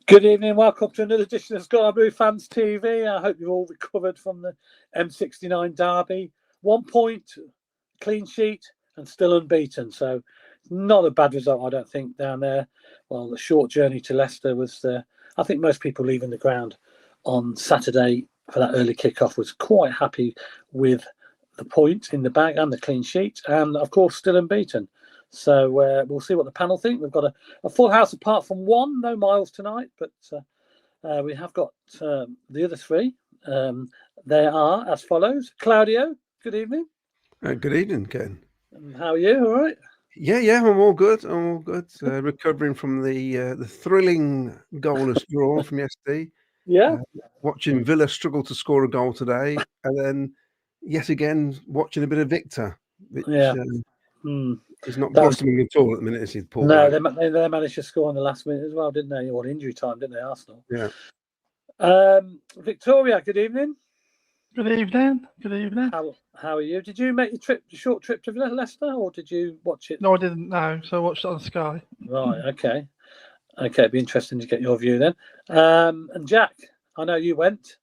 Good evening, welcome to another edition of Scarborough Fans TV. I hope you've all recovered from the M69 derby. 1 point, clean sheet, and still unbeaten. So, not a bad result, I don't think, down there. Well, the short journey to Leicester was, I think most people leaving the ground on Saturday for that early kickoff was quite happy with the point in the bag and the clean sheet, and of course, still unbeaten. So we'll see what the panel think. We've got a full house apart from one. No Miles tonight, but we have got the other three. They are as follows. Claudio, good evening. Good evening, Ken. And how are you? All right? Yeah, I'm all good. Recovering from the thrilling goalless draw from yesterday. Yeah. Watching Villa struggle to score a goal today, and then yet again watching a bit of Victor, which is not blossoming at all at the minute. Is he? No, they managed to score in the last minute as well, didn't they? Or injury time, didn't they, Arsenal? Yeah. Victoria, good evening. Good evening. Good evening. How are you? Did you make the short trip to Leicester, or did you watch it? No, I didn't know, so I watched it on Sky. Right. Okay. It'd be interesting to get your view then. And Jack, I know you went.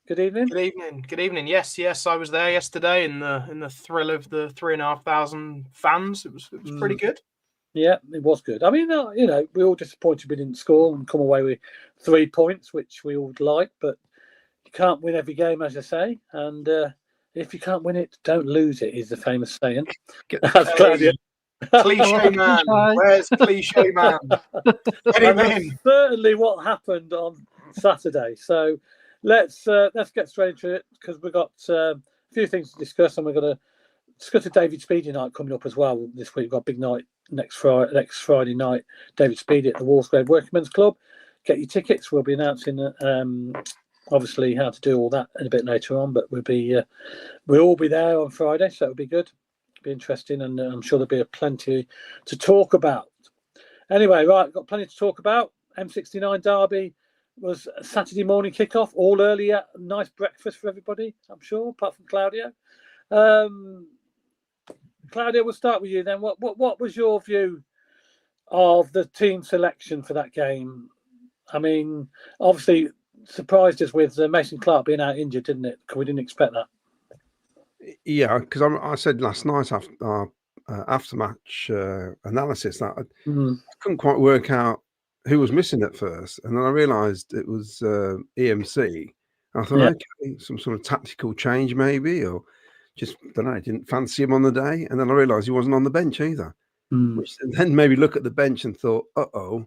Good evening. Good evening. Yes, I was there yesterday in the thrill of the 3,500 fans. It was pretty good. Yeah, it was good. I mean, we're all disappointed we didn't score and come away with 3 points, which we all would like, but you can't win every game, as I say. And if you can't win it, don't lose it, is the famous saying. That's Claudia. Cliche man. Where's cliche man? Get him in. Certainly what happened on Saturday. So let's get straight into it, because we've got a few things to discuss, and we're going to discuss a David Speedy night coming up as well this week. We've got a big night next Friday night. David Speedy at the Walsgrave Workmen's Club. Get your tickets. We'll be announcing obviously how to do all that a bit later on, but we'll all be there on Friday, so it'll be good. It'll be interesting, and I'm sure there'll be plenty to talk about. Anyway, right, got plenty to talk about. M69 derby was a Saturday morning kickoff, all earlier. Nice breakfast for everybody, I'm sure, apart from Claudio. Claudio, we'll start with you then. What was your view of the team selection for that game? I mean, obviously surprised us with Mason Clark being out injured, didn't it? Because we didn't expect that. Yeah, because I said last night after our after-match analysis that I couldn't quite work out who was missing at first, and then I realised it was EMC. I thought, okay, some sort of tactical change maybe, or just, don't know, didn't fancy him on the day. And then I realised he wasn't on the bench either. Which, and then maybe look at the bench and thought, our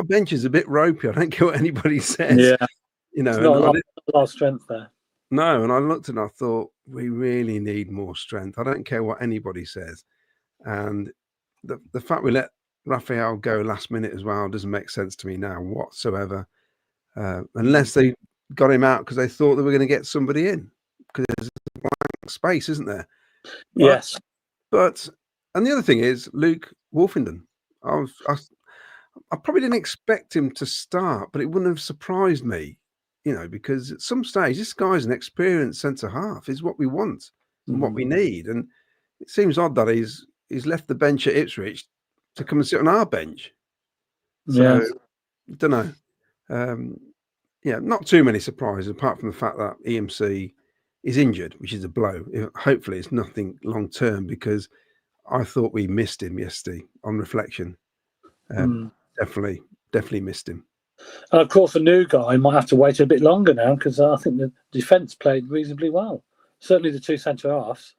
bench is a bit ropey. I don't care what anybody says. Yeah, not a lot of strength there. No, and I looked and I thought, we really need more strength. I don't care what anybody says. And the fact we let Raphael go last minute as well doesn't make sense to me now whatsoever, unless they got him out because they thought they were going to get somebody in, because there's a blank space, isn't there? Yes. But and the other thing is Luke Wolfenden. I probably didn't expect him to start, but it wouldn't have surprised me, because at some stage this guy's an experienced centre half, is what we want and what we need. And it seems odd that he's left the bench at Ipswich to come and sit on our bench. So don't know. Not too many surprises apart from the fact that EMC is injured, which is a blow. Hopefully it's nothing long term, because I thought we missed him yesterday on reflection. Definitely missed him. And of course, the new guy might have to wait a bit longer now, because I think the defence played reasonably well. Certainly the two centre halves.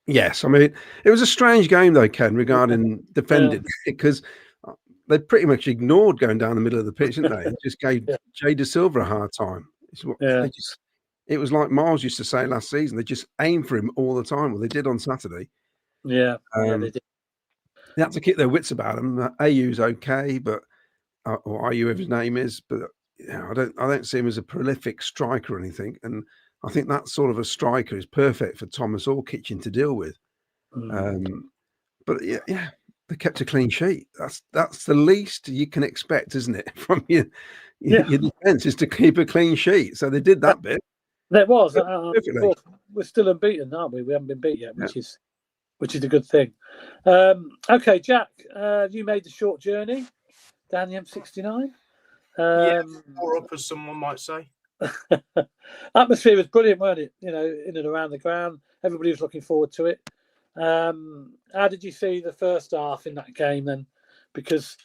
Yes, I mean, it was a strange game though, Ken, regarding defending, because they pretty much ignored going down the middle of the pitch, didn't they? Just gave Jay De Silva a hard time. It was like Miles used to say last season, they just aimed for him all the time. Well, they did on Saturday. Yeah, they did. They had to keep their wits about them. AU's okay, but or IU, if his name is, but I don't see him as a prolific striker or anything. And I think that sort of a striker is perfect for Thomas or Kitchen to deal with. But yeah, they kept a clean sheet. That's the least you can expect, isn't it, from your defence, is to keep a clean sheet. So they did that bit. There was. We're still unbeaten, aren't we? We haven't been beat yet, which is which is a good thing. Okay, Jack, you made the short journey down the M69. Yeah, or up, as someone might say. Atmosphere was brilliant, weren't it? You know, in and around the ground, everybody was looking forward to it. How did you see the first half in that game then? Because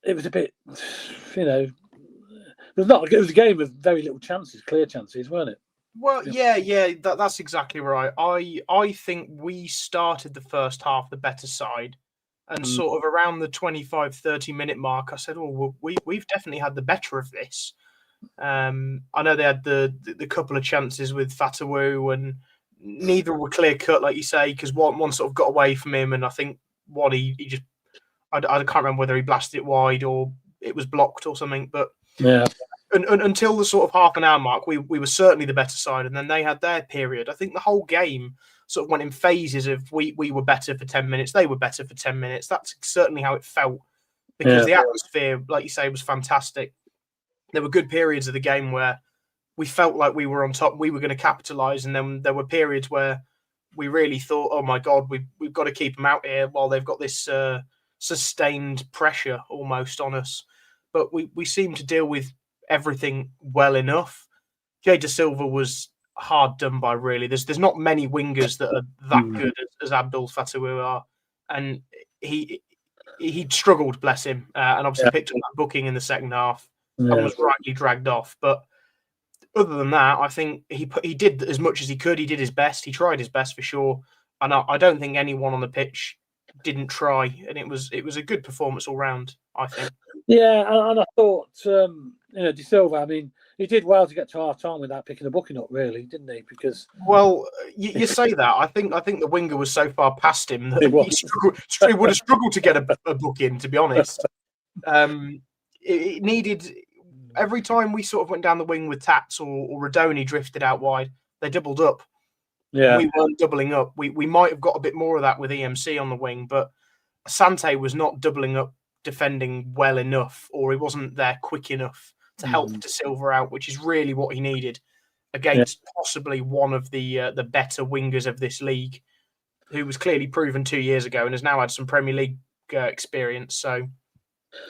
it was a bit, you know, it was a game with very little chances, clear chances, weren't it? Well, yeah, that's exactly right. I think we started the first half the better side, and sort of around the 25-30 minute mark, I said, "Oh, we've definitely had the better of this." I know they had the couple of chances with Fatawu, and neither were clear cut, like you say, because one sort of got away from him, and I think one he just I can't remember whether he blasted it wide or it was blocked or something, but yeah. Until the sort of half an hour mark, we were certainly the better side, and then they had their period. I think the whole game sort of went in phases of we were better for 10 minutes, they were better for 10 minutes. That's certainly how it felt, because the atmosphere, like you say, was fantastic. There were good periods of the game where we felt like we were on top, we were going to capitalise, and then there were periods where we really thought, oh my God, we've got to keep them out here while they've got this sustained pressure almost on us. But we seemed to deal with everything well enough. Jay Da Silva was hard done by, really. There's not many wingers that are that good as Abdul Fatawu are, and he struggled, bless him, and obviously picked up that booking in the second half and was rightly dragged off. But other than that, I think he did as much as he could. He did his best. He tried his best for sure, and I don't think anyone on the pitch didn't try. And it was a good performance all round, I think. Yeah, and I thought, Da Silva, I mean, he did well to get to half time without picking the booking up, really, didn't he? Because you say that. I think the winger was so far past him that he would have struggled to get a book in, to be honest. It needed, every time we sort of went down the wing with Tats or Radoni drifted out wide, they doubled up. Yeah, we weren't doubling up. We might have got a bit more of that with EMC on the wing, but Sante was not doubling up, defending well enough, or he wasn't there quick enough to help Da Silva out, which is really what he needed against possibly one of the better wingers of this league, who was clearly proven 2 years ago and has now had some Premier League experience. So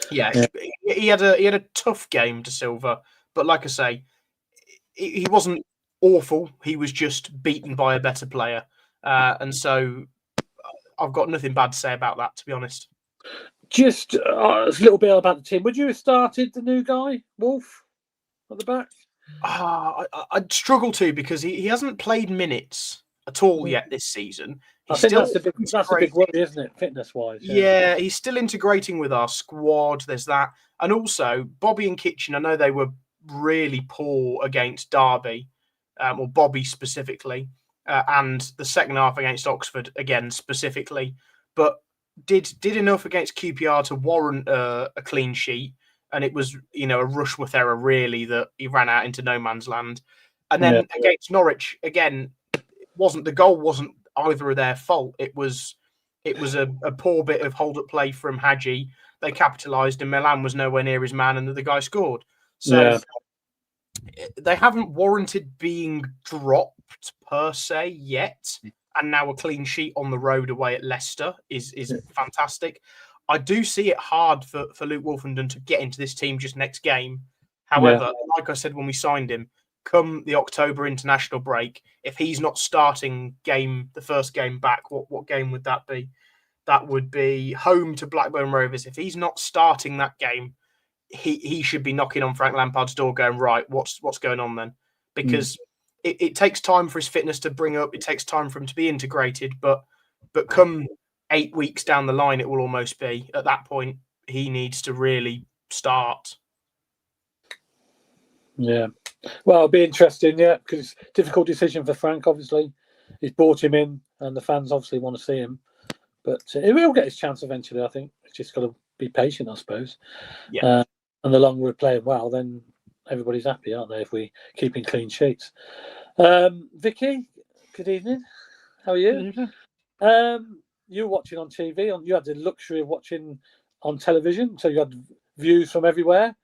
he had a tough game, Da Silva, but like I say, he wasn't awful. He was just beaten by a better player, and so I've got nothing bad to say about that, to be honest. Just a little bit about the team. Would you have started the new guy, Wolf, at the back? I'd struggle to, because he hasn't played minutes at all yet this season. I think that's a big worry, isn't it, fitness-wise? Yeah, he's still integrating with our squad. There's that. And also, Bobby and Kitchen, I know they were really poor against Derby, or Bobby specifically, and the second half against Oxford, again, specifically. But did enough against QPR to warrant a clean sheet, and it was a Rushworth error really that he ran out into no man's land. And then against Norwich, again, the goal wasn't either of their fault. It was a poor bit of hold up play from Hadji. They capitalised, and Milan was nowhere near his man, and the guy scored. So they haven't warranted being dropped per se yet. And now a clean sheet on the road away at Leicester is fantastic. I do see it hard for Luke Wolfenden to get into this team just next game. However, like I said when we signed him, come the October international break, if he's not starting the first game back, what game would that be? That would be home to Blackburn Rovers. If he's not starting that game, he should be knocking on Frank Lampard's door going, right, what's going on then? Because it takes time for his fitness to bring up. It takes time for him to be integrated. But come 8 weeks down the line, it will almost be. At that point, he needs to really start. Yeah. Well, it'll be interesting, because it's a difficult decision for Frank, obviously. He's brought him in, and the fans obviously want to see him. But he will get his chance eventually, I think. He's just got to be patient, I suppose. Yeah. And the longer we're playing well, then everybody's happy, aren't they, if we keep in clean sheets. Vicky, good evening. How are you? Good evening. You were watching on TV. You had the luxury of watching on television, so you had views from everywhere.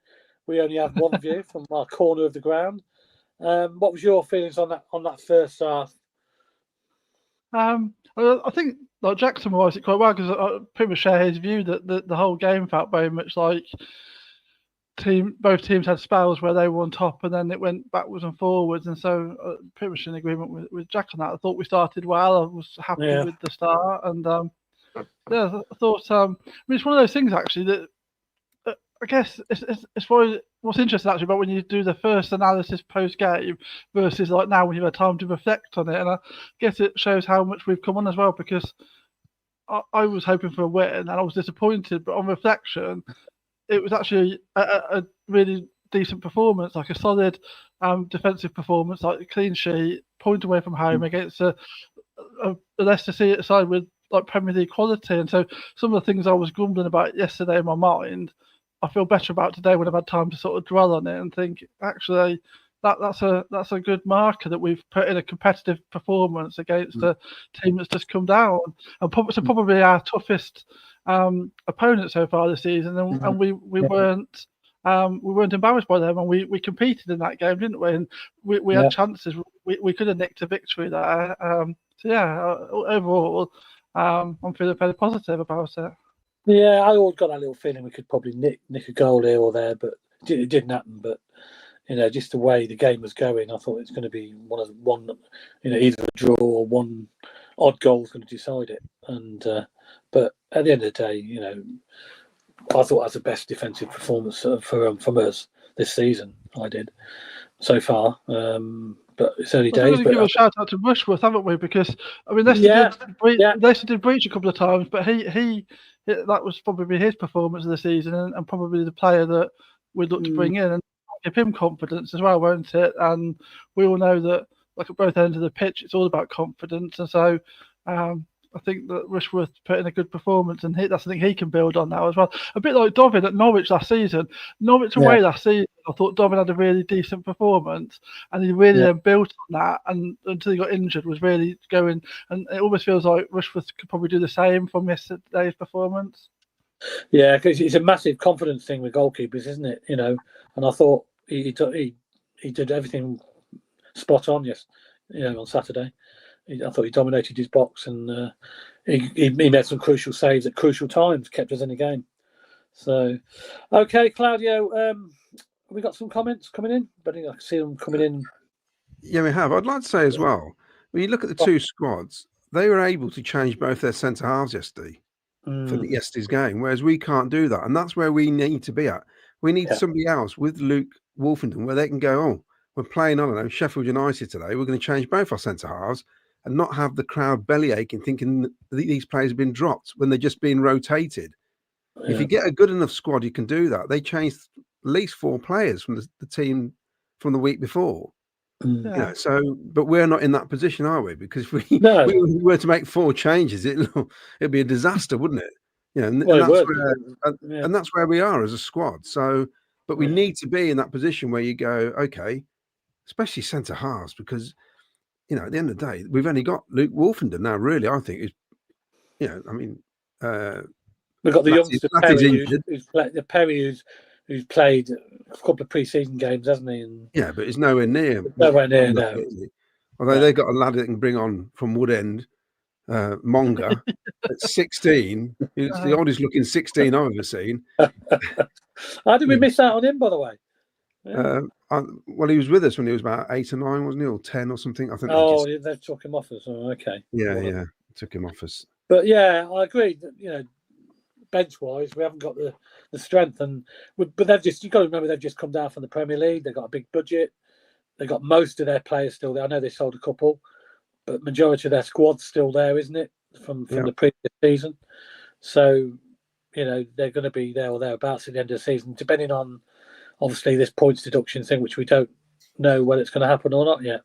We only have one view from our corner of the ground. What was your feelings on that first half? I think like Jack summarised it quite well because I pretty much share his view that the whole game felt very much like both teams had spells where they were on top and then it went backwards and forwards, and so pretty much in agreement with Jack on that. I thought we started well. I was happy with the start, and I thought it's one of those things actually that I guess it's probably what's interesting actually about when you do the first analysis post game versus like now when you've had time to reflect on it, and I guess it shows how much we've come on as well, because I was hoping for a win and I was disappointed, but on reflection it was actually a really decent performance, like a solid defensive performance, like a clean sheet, point away from home against a Leicester side with like Premier League quality. And so some of the things I was grumbling about yesterday in my mind, I feel better about today when I've had time to sort of dwell on it and think actually that's a good marker that we've put in a competitive performance against a team that's just come down, and probably our toughest opponent so far this season, and we weren't embarrassed by them, and we competed in that game, didn't we? And we had chances. We could have nicked a victory there. Overall, I'm feeling fairly positive about it. Yeah, I always got that little feeling we could probably nick a goal here or there, but it didn't happen. But just the way the game was going, I thought it was going to be either a draw or one odd goal was going to decide it. And but at the end of the day, I thought that's the best defensive performance from us this season. I did so far. But it's early days. We're going to give a shout out to Rushworth, haven't we? Because I mean, Leicester did breach a couple of times, but he that was probably his performance of the season, and probably the player that we'd look to bring in and give him confidence as well, won't it? And we all know that, like at both ends of the pitch, it's all about confidence, and so I think that Rushworth put in a good performance, and that's something he can build on now as well. A bit like Dovin at Norwich last season. Norwich away last season, I thought Dovin had a really decent performance, and he really then built on that, and until he got injured, was really going. And it almost feels like Rushworth could probably do the same from yesterday's performance. Yeah, because it's a massive confidence thing with goalkeepers, isn't it? And I thought he did everything spot on. Yes, on Saturday. I thought he dominated his box, and he made some crucial saves at crucial times, kept us in the game. So, okay, Claudio, we got some comments coming in, but I can see them coming in. Yeah, we have. I'd like to say as well, when you look at the two squads, they were able to change both their centre halves yesterday for yesterday's game, whereas we can't do that, and that's where we need to be at. We need somebody else with Luke Wolfenden where they can go, oh, we're playing, I don't know, Sheffield United today. We're going to change both our centre halves and not have the crowd belly aching thinking that these players have been dropped when they're just being rotated. Yeah. If you get a good enough squad, you can do that. They changed at least 4 players from the team from the week before. But we're not in that position, are we? Because if we were to make 4 changes, it'd be a disaster, wouldn't it? And that's where we are as a squad. So, but we need to be in that position where you go, okay, especially centre halves, because at the end of the day, we've only got Luke Wolfenden now. Really, I think is, we've got the youngster Perry, who's played a couple of pre-season games, hasn't he? And but he's nowhere near. Nowhere near now. Although they've got a lad that can bring on from Woodend, Monga, at 16. He's the oldest looking 16 I've ever seen. How did we miss out on him, by the way? Well, he was with us when he was about 8 or 9, wasn't he, or 10 or something? I think. They took him off us. Oh, okay. Yeah, took him off us. But yeah, I agree that bench-wise, we haven't got the strength, but you've got to remember they've just come down from the Premier League. They've got a big budget. They've got most of their players still there. I know they sold a couple, but majority of their squad's still there, isn't it, from the previous season? So they're going to be there or thereabouts at the end of the season, depending on, obviously, this points deduction thing, which we don't know whether it's going to happen or not yet.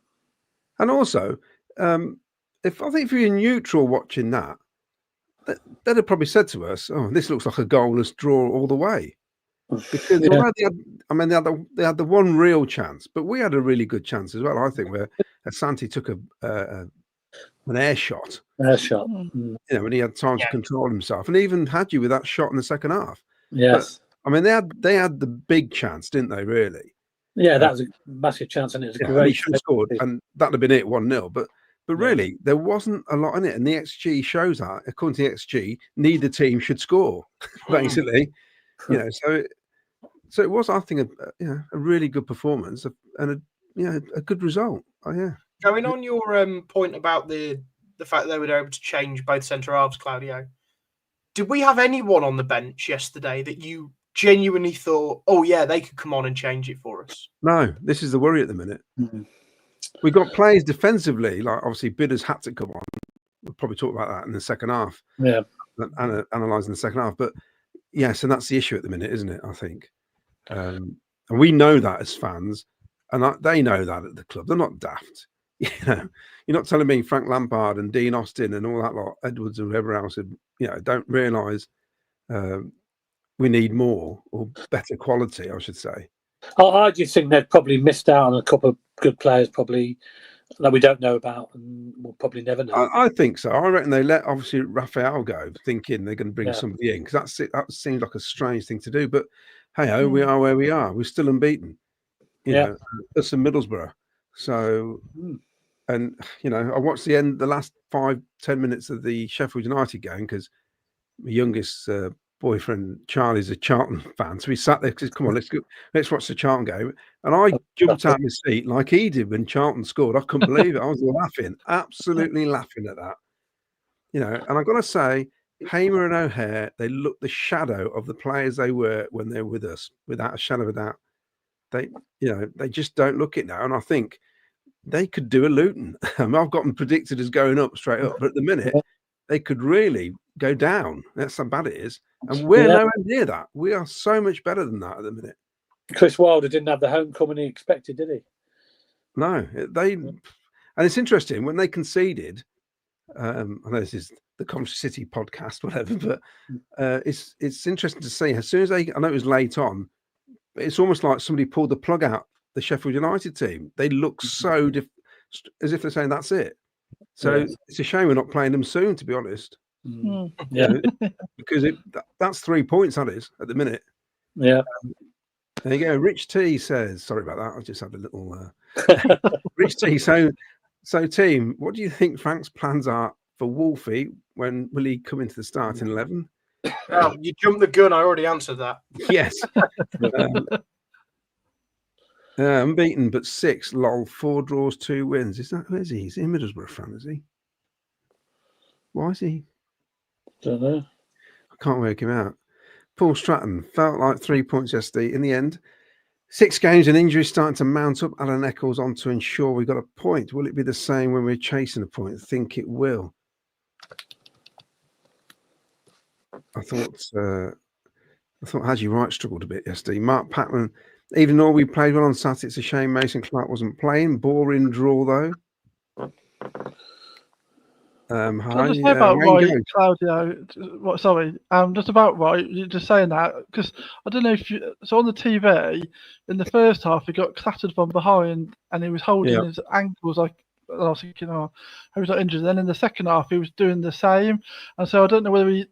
And also, if you're neutral watching that, they'd have probably said to us, "Oh, this looks like a goalless draw all the way," because although they had the one real chance, but we had a really good chance as well. I think where Asante took an air shot. When he had time to control himself, and even had you with that shot in the second half. Yes. But, they had the big chance, didn't they, really? Yeah, that was a massive chance, and it was a great... He should have scored, and that'd have been it, 1-0. But But really, there wasn't a lot in it. And the XG shows that, according to the XG, neither team should score, basically. So it was, I think, a really good performance and a good result. Oh, yeah. Going on your point about the fact that they were able to change both centre halves, Claudio, did we have anyone on the bench yesterday that you genuinely thought, oh, yeah, they could come on and change it for us? No, this is the worry at the minute. We got players defensively, like obviously Bidders had to come on. We'll probably talk about that in the second half. Yeah. Analysing the second half. But yes, and that's the issue at the minute, isn't it? I think. And we know that as fans, and they know that at the club. They're not daft. You're not telling me Frank Lampard and Dean Austin and all that lot, Edwards and whoever else, don't realise we need more or better quality, I should say. I just think they've probably missed out on a couple of good players, probably that we don't know about, and we'll probably never know. I think so. I reckon they let obviously Raphael go, thinking they're going to bring somebody in, because that seems like a strange thing to do. But hey, we are where we are. We're still unbeaten. You know, us and Middlesbrough. So, and I watched the last 5-10 minutes of the Sheffield United game because my youngest boyfriend Charlie's a Charlton fan, so we sat there because come on, let's watch the Charlton game. And I jumped out of my seat like he did when Charlton scored. I couldn't believe it. I was laughing, absolutely laughing at that. And I've got to say, Hamer and O'Hare, they look the shadow of the players they were when they were with us, without a shadow of a doubt. They just don't look it now, and I think they could do a Luton. I've got them predicted as going up straight up, but at the minute they could really go down. That's how bad it is, and we're nowhere near that. We are so much better than that at the minute. Chris Wilder didn't have the homecoming he expected, did he? No, and it's interesting when they conceded. I know this is the Coventry City podcast, whatever, but it's interesting to see as soon as I know it was late on. It's almost like somebody pulled the plug out the Sheffield United team. They look so as if they're saying that's it. So it's a shame we're not playing them soon, to be honest. Yeah, because that's 3 points. That is at the minute. Yeah. There you go. Rich T says, sorry about that. I just had a little. Rich T. So team, what do you think Frank's plans are for Wolfie? When will he come into the starting 11? Oh, you jumped the gun. I already answered that. Yes. Unbeaten, but 6. Lol. 4 draws, 2 wins. Where's he? He's a Middlesbrough fan, is he? Why is he? Don't know. I can't work him out. Paul Stratton felt like 3 points yesterday. In the end, 6 games and injuries starting to mount up. Alan Eccles on to ensure we got a point. Will it be the same when we're chasing a point? I think it will. I thought Haji Wright struggled a bit yesterday. Mark Patman, even though we played well on Saturday, it's a shame Mason Clark wasn't playing. Boring draw though. Just about Wright, Claudio. Sorry, just about Wright. You're just saying that because I don't know if you. So on the TV in the first half, he got clattered from behind and he was holding his ankles like. I was thinking, he was not injured. And then in the second half, he was doing the same, and so I don't know whether he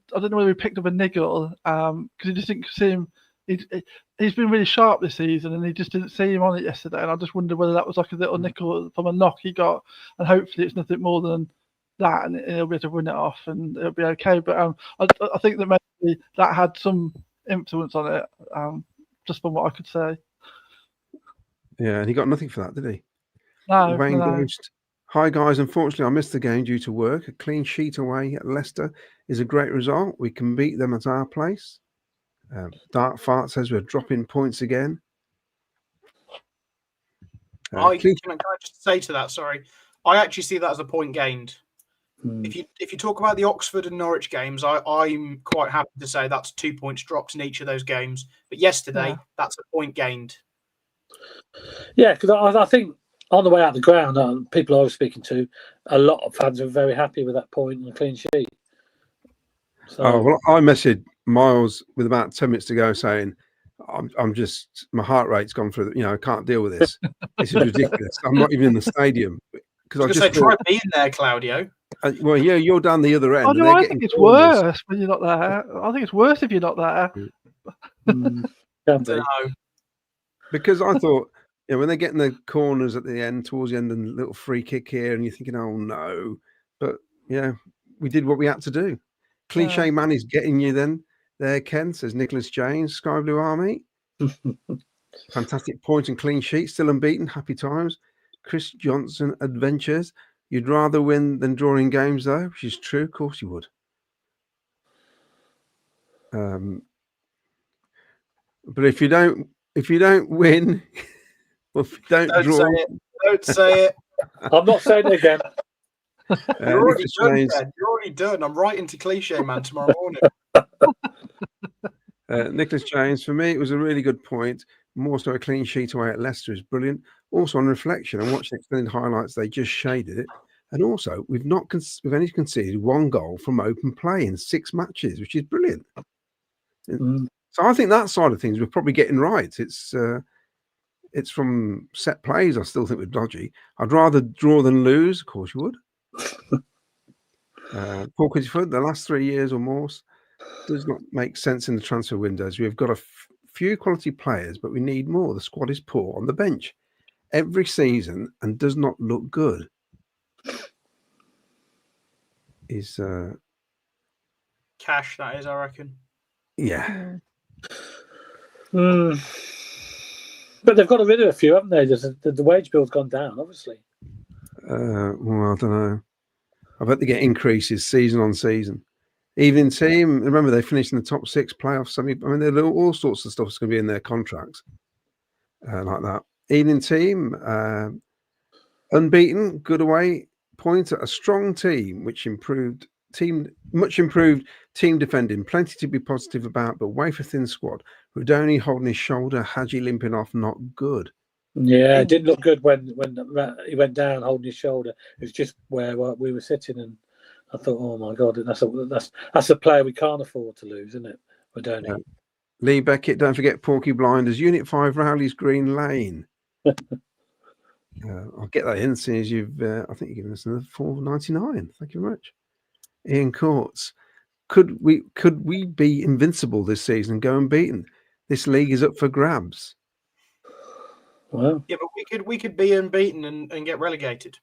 picked up a niggle because he just didn't see him. He's been really sharp this season, and he just didn't see him on it yesterday. And I just wondered whether that was like a little nickel from a knock he got, and hopefully it's nothing more than that, and he'll be able to win it off, and it'll be okay. But I think that maybe that had some influence on it, just from what I could say. Yeah, and he got nothing for that, did he? No. Wayne Ghost. Hi guys, unfortunately I missed the game due to work. A clean sheet away at Leicester is a great result. We can beat them at our place. Dark Fart says we're dropping points again. Can I just say to that, sorry, I actually see that as a point gained. If you talk about the Oxford and Norwich games, I'm quite happy to say that's 2 points dropped in each of those games. But yesterday, that's a point gained. Yeah, because I think on the way out the ground, people I was speaking to, a lot of fans are very happy with that point and a clean sheet. So, I messaged Miles with about 10 minutes to go saying, I'm just, my heart rate's gone through, I can't deal with this. This is ridiculous. I'm not even in the stadium. Because I just try being there, Claudio. Well, yeah, you're down the other end. I think it's worse when you're not there. I think it's worse if you're not there. Because I thought, Yeah, when they're getting the corners at the end, towards the end, and a little free kick here, and you're thinking, oh no. But yeah, we did what we had to do. Cliche man is getting you then. There, Ken, says Nicholas James, Sky Blue Army. Fantastic point and clean sheet, still unbeaten, happy times. Chris Johnson Adventures. You'd rather win than draw in games, though, which is true. Of course you would. But if you don't win, well, if you don't draw, say it. Don't say it. I'm not saying it again. You're already done, Ben. You're already done. I'm writing to Cliche Man tomorrow morning. Nicholas James, for me, it was a really good point. More so a clean sheet away at Leicester is brilliant. Also, on reflection and watching extended highlights, they just shaded it. And also, we've only conceded one goal from open play in 6 matches, which is brilliant. So I think that side of things we're probably getting right. It's from set plays. I still think we're dodgy. I'd rather draw than lose. Of course, you would. Paul Quittyfoot, the last 3 years or more does not make sense in the transfer windows. We've got a few quality players, but we need more. The squad is poor on the bench every season and does not look good. Is Cash, that is, I reckon. Yeah. But they've got rid of a few, haven't they? The wage bill's gone down, obviously. Well, I don't know. I bet they get increases season on season. Evening team, remember they finished in the top 6 playoffs. I mean, there are all sorts of stuff that's going to be in their contracts like that. Evening team, unbeaten, good away point at a strong team, much improved team defending. Plenty to be positive about, but wafer thin squad. Rudoni holding his shoulder, Hadji limping off, not good. Yeah, it didn't look good when he went down holding his shoulder. It was just where we were sitting, and I thought, oh my God, that's a player we can't afford to lose, isn't it? Rudoni. Lee Beckett, don't forget Porky Blinders, Unit 5, Rowley's Green Lane. I'll get that in as soon as you've, I think you've given us another $4.99. Thank you very much. Ian Courts, could we be invincible this season and go unbeaten? This league is up for grabs. Well, yeah, but we could be unbeaten and get relegated.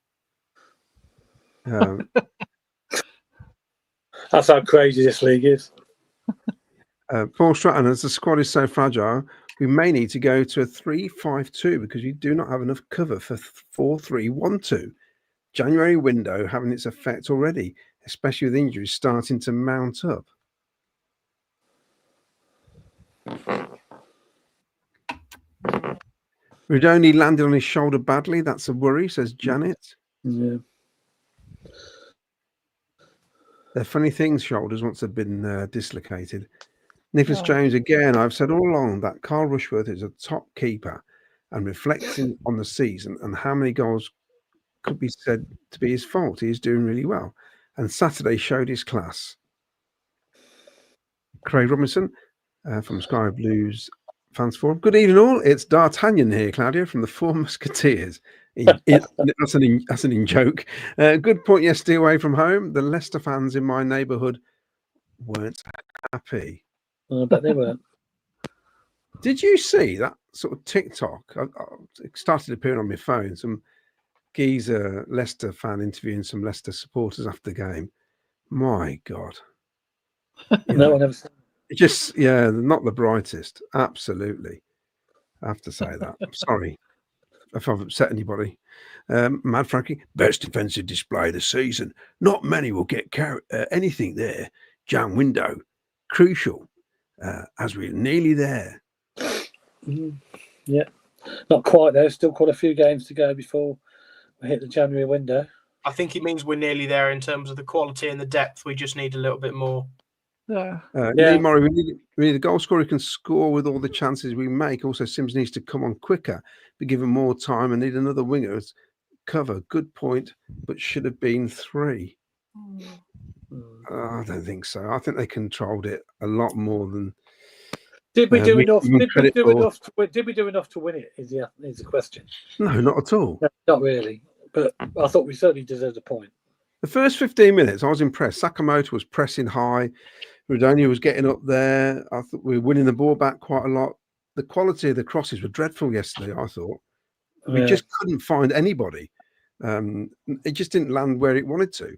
That's how crazy this league is. Paul Stratton, as the squad is so fragile, we may need to go to a 3-5-2 because we do not have enough cover for 4-3-1-2. January window having its effect already, especially with injuries starting to mount up. Rudoni landed on his shoulder badly. That's a worry, says Janet. Yeah. They're funny things, shoulders, once they've been dislocated. Nicholas James, again, I've said all along that Carl Rushworth is a top keeper, and reflecting on the season and how many goals could be said to be his fault, he is doing really well. And Saturday showed his class. Craig Robinson from Sky Blues Fans Forum. Good evening, all. It's D'Artagnan here, Claudia, from the Four Musketeers. That's an in-joke. Good point yesterday away from home. The Leicester fans in my neighbourhood weren't happy. I bet they weren't. Did you see that sort of TikTok? It started appearing on my phone. Some geezer Leicester fan interviewing some Leicester supporters after the game. My God. No one ever said. Just, yeah, not the brightest. Absolutely. I have to say that. I'm sorry if I've upset anybody. Mad Frankie, best defensive display of the season. Not many will get anything there. Jam window. Crucial. As we're nearly there. Yeah. Not quite there. Still quite a few games to go before we hit the January window. I think it means we're nearly there in terms of the quality and the depth. We just need a little bit more. Yeah. Lee Murray, we need a goal scorer who can score with all the chances we make. Also, Sims needs to come on quicker, be given more time, and need another winger as cover. Good point, but should have been 3. I don't think so. I think they controlled it a lot more than. Did we do enough? Did we do enough to win it? Is the question. No, not at all. No, not really. But I thought we certainly deserved a point. The first 15 minutes, I was impressed. Sakamoto was pressing high. Rudoni was getting up there. I thought we were winning the ball back quite a lot. The quality of the crosses were dreadful yesterday, I thought. We just couldn't find anybody. It just didn't land where it wanted to.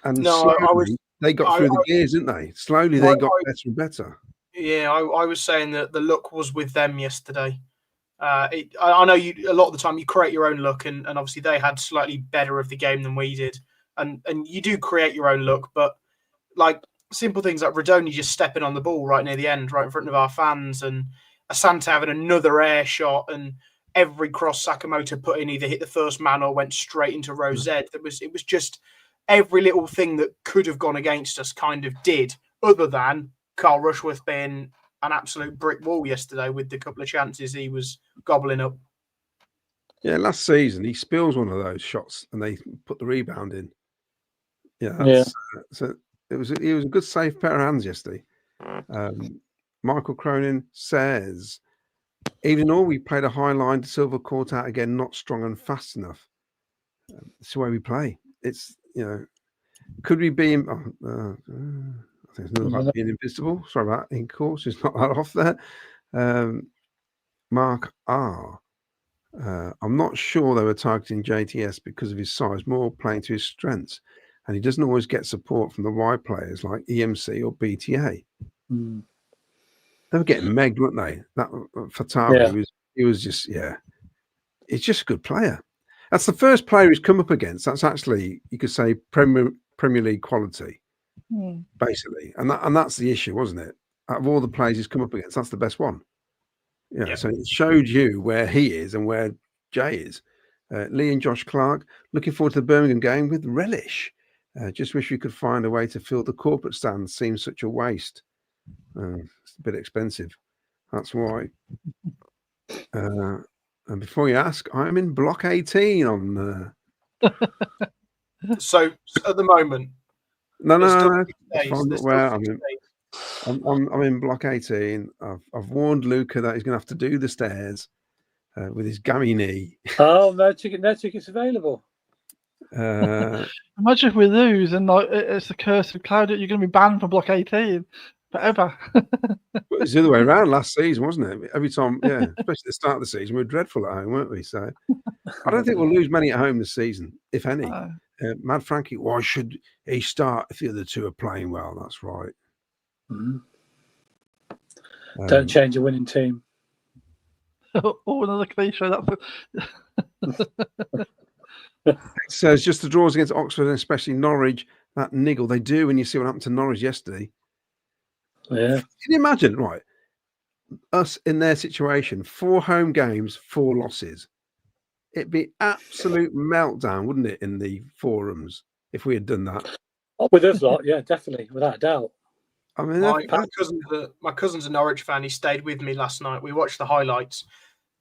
And slowly they got through the gears, didn't they? Slowly they got better and better. Yeah, I was saying that the luck was with them yesterday. I know a lot of the time you create your own luck, and obviously they had slightly better of the game than we did. And you do create your own luck, but like simple things like Radoni just stepping on the ball right near the end, right in front of our fans, and Asante having another air shot, and every cross Sakamoto put in either hit the first man or went straight into row Z. It was just every little thing that could have gone against us kind of did, other than Carl Rushworth being an absolute brick wall yesterday with the couple of chances he was gobbling up. Yeah, last season he spills one of those shots and they put the rebound in. Yeah, so he was a good safe pair of hands yesterday. Michael Cronin says, even though we played a high line, the silver caught out again, not strong and fast enough. It's the way we play. It's, could we be? I think it's another about being invisible. Sorry about that. In course, it's not that off there. Mark R. I'm not sure they were targeting JTS because of his size, more playing to his strengths, and he doesn't always get support from the wide players like EMC or BTA. They were getting megged, weren't they? That Fatawi was just he's just a good player. That's the first player he's come up against. That's actually, you could say, Premier League quality, basically, and that's the issue, wasn't it? Out of all the players he's come up against, that's the best one. So it showed you where he is and where Jay is. Lee and Josh Clark, looking forward to the Birmingham game with relish. Just wish we could find a way to fill the corporate stand. Seems such a waste. It's a bit expensive. That's why. And before you ask, I'm in block 18 on. So at the moment, no. I'm in block 18. I've warned Luca that he's going to have to do the stairs with his gammy knee. Oh, no tickets available. Imagine if we lose and it's the curse of Cloud. You're going to be banned from block 18 forever. It was the other way around last season, wasn't it? Every time, especially at the start of the season, we were dreadful at home, weren't we? So I don't think we'll lose many at home this season, if any. Mad Frankie, why should he start if the other two are playing well? That's right. Don't change a winning team. Another cliche. It says just the draws against Oxford and especially Norwich, that niggle they do when you see what happened to Norwich yesterday. Yeah. Can you imagine, right? Us in their situation, 4 home games, 4 losses. It'd be absolute meltdown, wouldn't it, in the forums if we had done that? With us lot, yeah, definitely, without a doubt. I mean, my cousin's a Norwich fan. He stayed with me last night. We watched the highlights.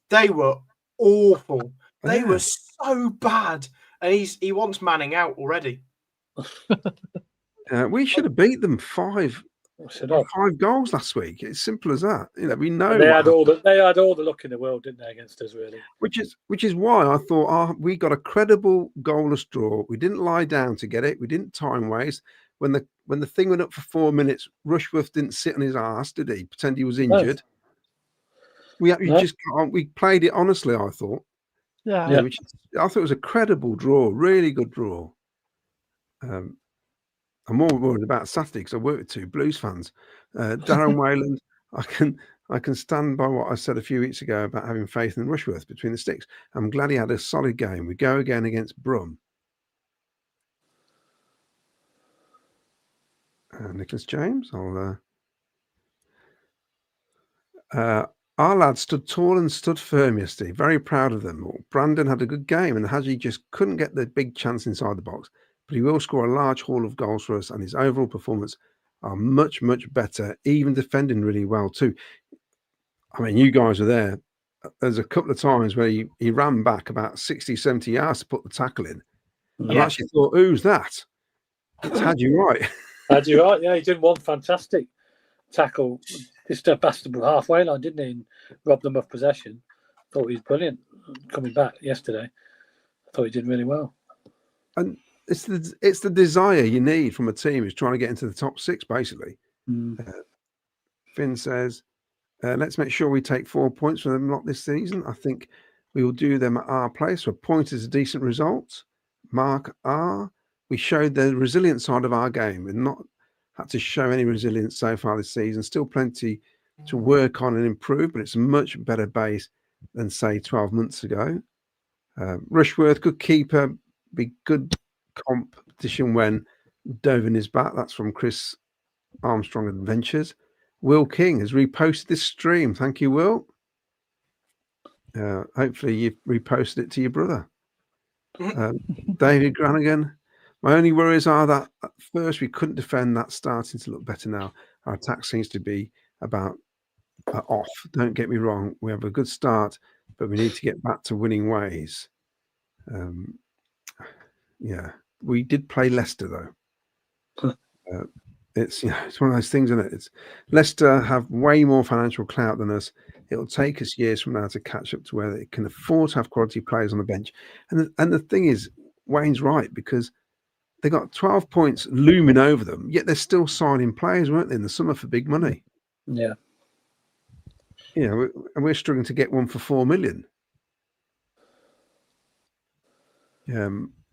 They were awful. They were so bad. And he wants Manning out already. We should have beat them 5 goals last week. It's simple as that. We know and they had all the luck in the world, didn't they, against us, really? Which is why I thought, we got a credible goalless draw. We didn't lie down to get it. We didn't time waste. When the thing went up for 4 minutes, Rushworth didn't sit on his arse, did he? Pretend he was injured. No. We played it honestly, I thought. Yeah. I thought it was a credible draw, really good draw. I'm more worried about Saturday because I work with 2 Blues fans. Darren Wayland, I can stand by what I said a few weeks ago about having faith in Rushworth between the sticks. I'm glad he had a solid game. We go again against Brum. Nicholas James, our lads stood tall and stood firm yesterday. Very proud of them all. Brandon had a good game and Haji just couldn't get the big chance inside the box. But he will score a large haul of goals for us and his overall performance are much, much better, even defending really well too. I mean, you guys are there. There's a couple of times where he ran back about 60, 70 yards to put the tackle in. And I actually thought, who's that? It's Haji Wright. Haji Wright, yeah, he did one fantastic tackle. Just past the halfway line, didn't he? And robbed them of possession. Thought he was brilliant coming back yesterday. I thought he did really well. And it's the desire you need from a team who's trying to get into the top 6, basically. Finn says, let's make sure we take 4 points from them lot this season. I think We will do them at our place. So a point is a decent result. Mark R. We showed the resilient side of our game. We've not had to show any resilience so far this season. Still plenty to work on and improve, but it's a much better base than, say, 12 months ago. Rushworth, good keeper, be good competition when Doven is back. That's from Chris Armstrong Adventures. Will King has reposted this stream. Thank you, Will. Hopefully you've reposted it to your brother. David Granigan. My only worries are that at first we couldn't defend. That's starting to look better now. Our attack seems to be about off. Don't get me wrong. We have a good start, but we need to get back to winning ways. Yeah, we did play Leicester though. It's it's one of those things, isn't it? It's Leicester have way more financial clout than us. It'll take us years from now to catch up to where they can afford to have quality players on the bench. And the thing is, Wayne's right, because they got 12 points looming over them, yet they're still signing players, weren't they, in the summer for big money? Yeah. And we're struggling to get one for 4 million.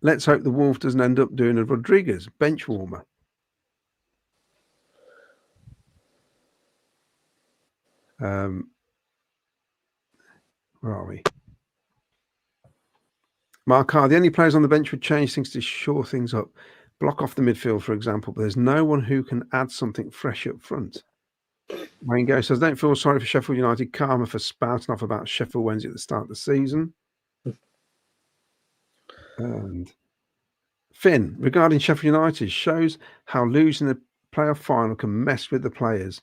Let's hope the Wolf doesn't end up doing a Rodriguez bench warmer. Where are we? Mark Carr, the only players on the bench would change things to shore things up. Block off the midfield, for example, but there's no one who can add something fresh up front. Wayne Go says, don't feel sorry for Sheffield United karma for spouting off about Sheffield Wednesday at the start of the season. And Finn, regarding Sheffield United, shows how losing the playoff final can mess with the players'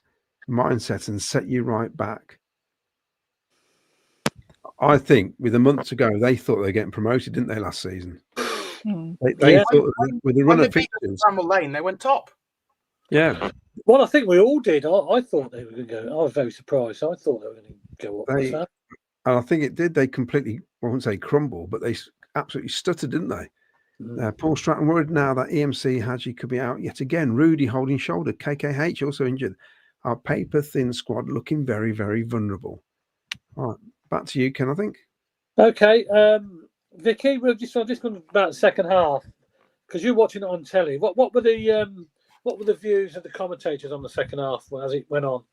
mindset and set you right back. I think with a month ago, they thought they were getting promoted, didn't they, last season? They thought with the run of fixtures, Bramall Lane, they went top. Yeah. Well, I think we all did. I thought they were going to go. I was very surprised. I thought they were going to go up. And I think it did. They completely, I wouldn't say crumble, but they absolutely stuttered, didn't they? Paul Stratton worried now that EMC Hadji could be out yet again. Rudy holding shoulder. KKH also injured. Our paper-thin squad looking very, very vulnerable. All right. Back to you, Ken, I think. Okay. Vicky, we're just going about the second half because you're watching it on telly. What were the views of the commentators on the second half as it went on?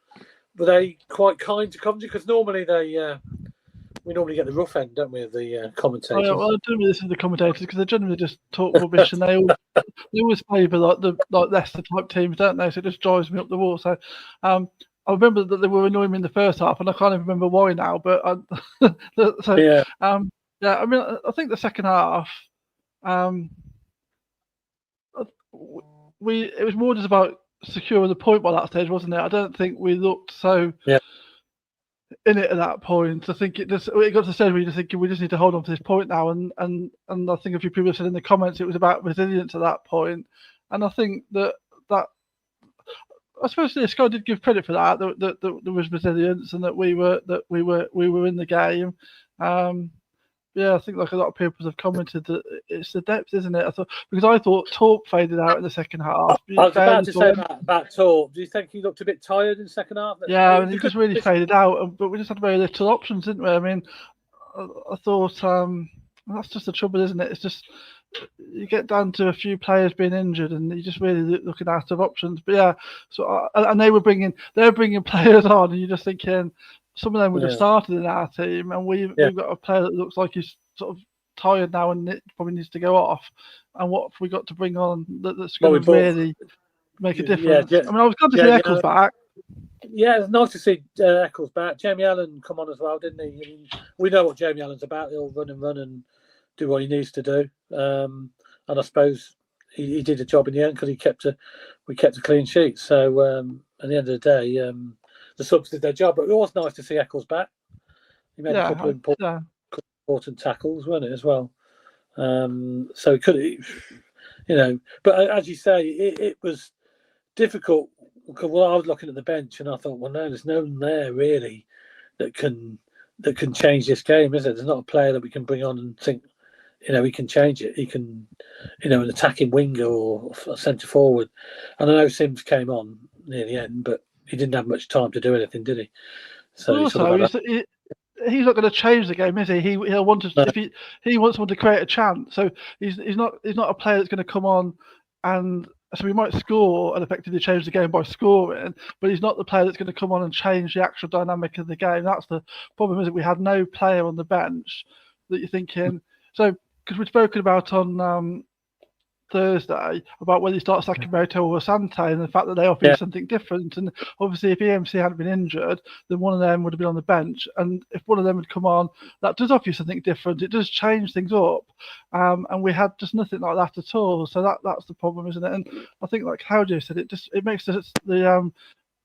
Were they quite kind to Coventry? Because normally we normally get the rough end, don't we, of the commentators? Oh, yeah, well, I do listen to the commentators because they generally just talk rubbish and they always favour like Leicester type teams, don't they? So it just drives me up the wall. So I remember that they were annoying me in the first half, and I can't even remember why now. But yeah. I mean, I think the second half, it was more just about securing the point by that stage, wasn't it? I don't think we looked so in it at that point. I think it got to the stage where you just think we just need to hold on to this point now. And I think a few people said in the comments it was about resilience at that point. And I think that I suppose this guy did give credit for that there was resilience and that we were in the game. I think like a lot of people have commented that it's the depth, isn't it? Because I thought Torp faded out in the second half. I was about to say that about Torp. Do you think he looked a bit tired in the second half? Yeah, and he just really faded out. But we just had very little options, didn't we? I mean, I thought that's just the trouble, isn't it? It's just you get down to a few players being injured, and you're just really looking out of options. But yeah, so and they were bringing players on, and you're just thinking some of them would have started in our team, and we've got a player that looks like he's sort of tired now and it probably needs to go off. And what have we got to bring on that's going to really make a difference? I mean, I was glad to see Eccles back. Yeah, it's nice to see Eccles back. Jamie Allen come on as well, didn't he? I mean, we know what Jamie Allen's about. He'll run and do what he needs to do. And I suppose he did a job in the end because we kept a clean sheet. So at the end of the day, the subs did their job. But it was nice to see Eccles back. He made a couple of important tackles, weren't it, as well? So it could, but as you say, it was difficult because I was looking at the bench and I thought, well, no, there's no one there really that can change this game, is it? There's not a player that we can bring on and think, he can change it. He can, an attacking winger or a centre forward. And I know Sims came on near the end, but he didn't have much time to do anything, did he? So also, he's not going to change the game, is he? He'll want to if he wants someone to create a chance. So he's not a player that's going to come on and so we might score and effectively change the game by scoring, but he's not the player that's going to come on and change the actual dynamic of the game. That's the problem, is that we had no player on the bench that you're thinking. So because we've spoken about on Thursday about whether you start Sakamoto or Asante and the fact that they offer you something different. And obviously, if EMC hadn't been injured, then one of them would have been on the bench. And if one of them had come on, that does offer you something different. It does change things up. And we had just nothing like that at all. So that's the problem, isn't it? And I think, like Claudio said, it makes the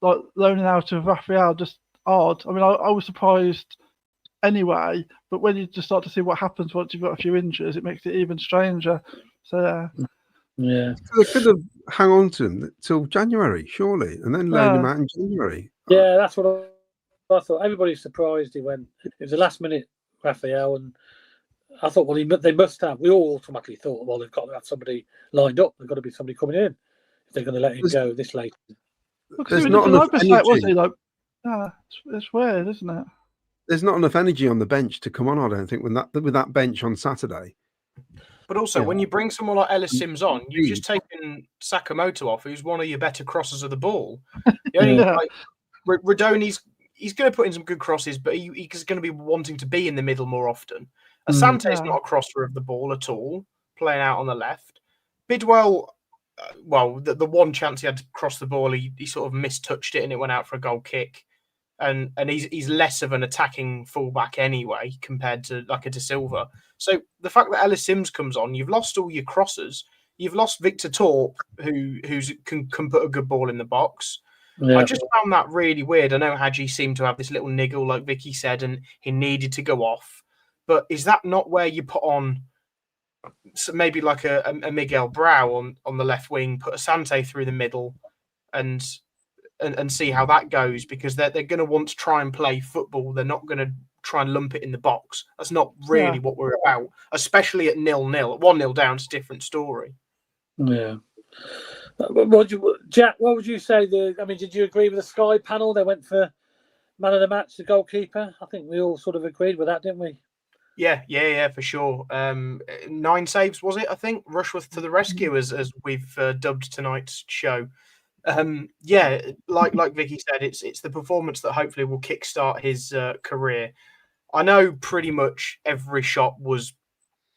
like loaning out of Raphael just odd. I mean, I was surprised anyway, but when you just start to see what happens once you've got a few injuries, it makes it even stranger. So yeah, so they could have hung on to him till January, surely, and then loan him out in January. Yeah, that's what I thought. Everybody's surprised he went. It was a last minute Raphael, and I thought, well, they must have. We all automatically thought, well, they've got to have somebody lined up. There's got to be somebody coming in if they're going to let him go this late. There's not enough energy. It's weird, isn't it? There's not enough energy on the bench to come on, I don't think, with that bench on Saturday. But also, when you bring someone like Ellis Sims on, you've just taken Sakamoto off, who's one of your better crossers of the ball. Radoni's he's going to put in some good crosses, but he's going to be wanting to be in the middle more often. Asante's not a crosser of the ball at all, playing out on the left. Bidwell, the one chance he had to cross the ball, he sort of mistouched it and it went out for a goal kick. And he's less of an attacking fullback anyway compared to like a De Silva. So the fact that Ellis Sims comes on, you've lost all your crossers. You've lost Victor Torp, who can put a good ball in the box. Yeah. I just found that really weird. I know Hadji seemed to have this little niggle, like Vicky said, and he needed to go off. But is that not where you put on maybe like a Miguel Brau on the left wing, put Asante through the middle, and see how that goes? Because they're going to want to try and play football. They're not going to try and lump it in the box. That's not really what we're about, especially at 0-0. At 1-0 down, it's a different story. Yeah. Jack, what would you say? Did you agree with the Sky panel? They went for man of the match, the goalkeeper. I think we all sort of agreed with that, didn't we? Yeah, for sure. 9 saves, was it? I think Rushworth to the rescue, as we've dubbed tonight's show. Like Vicky said, it's the performance that hopefully will kickstart his career. I know pretty much every shot was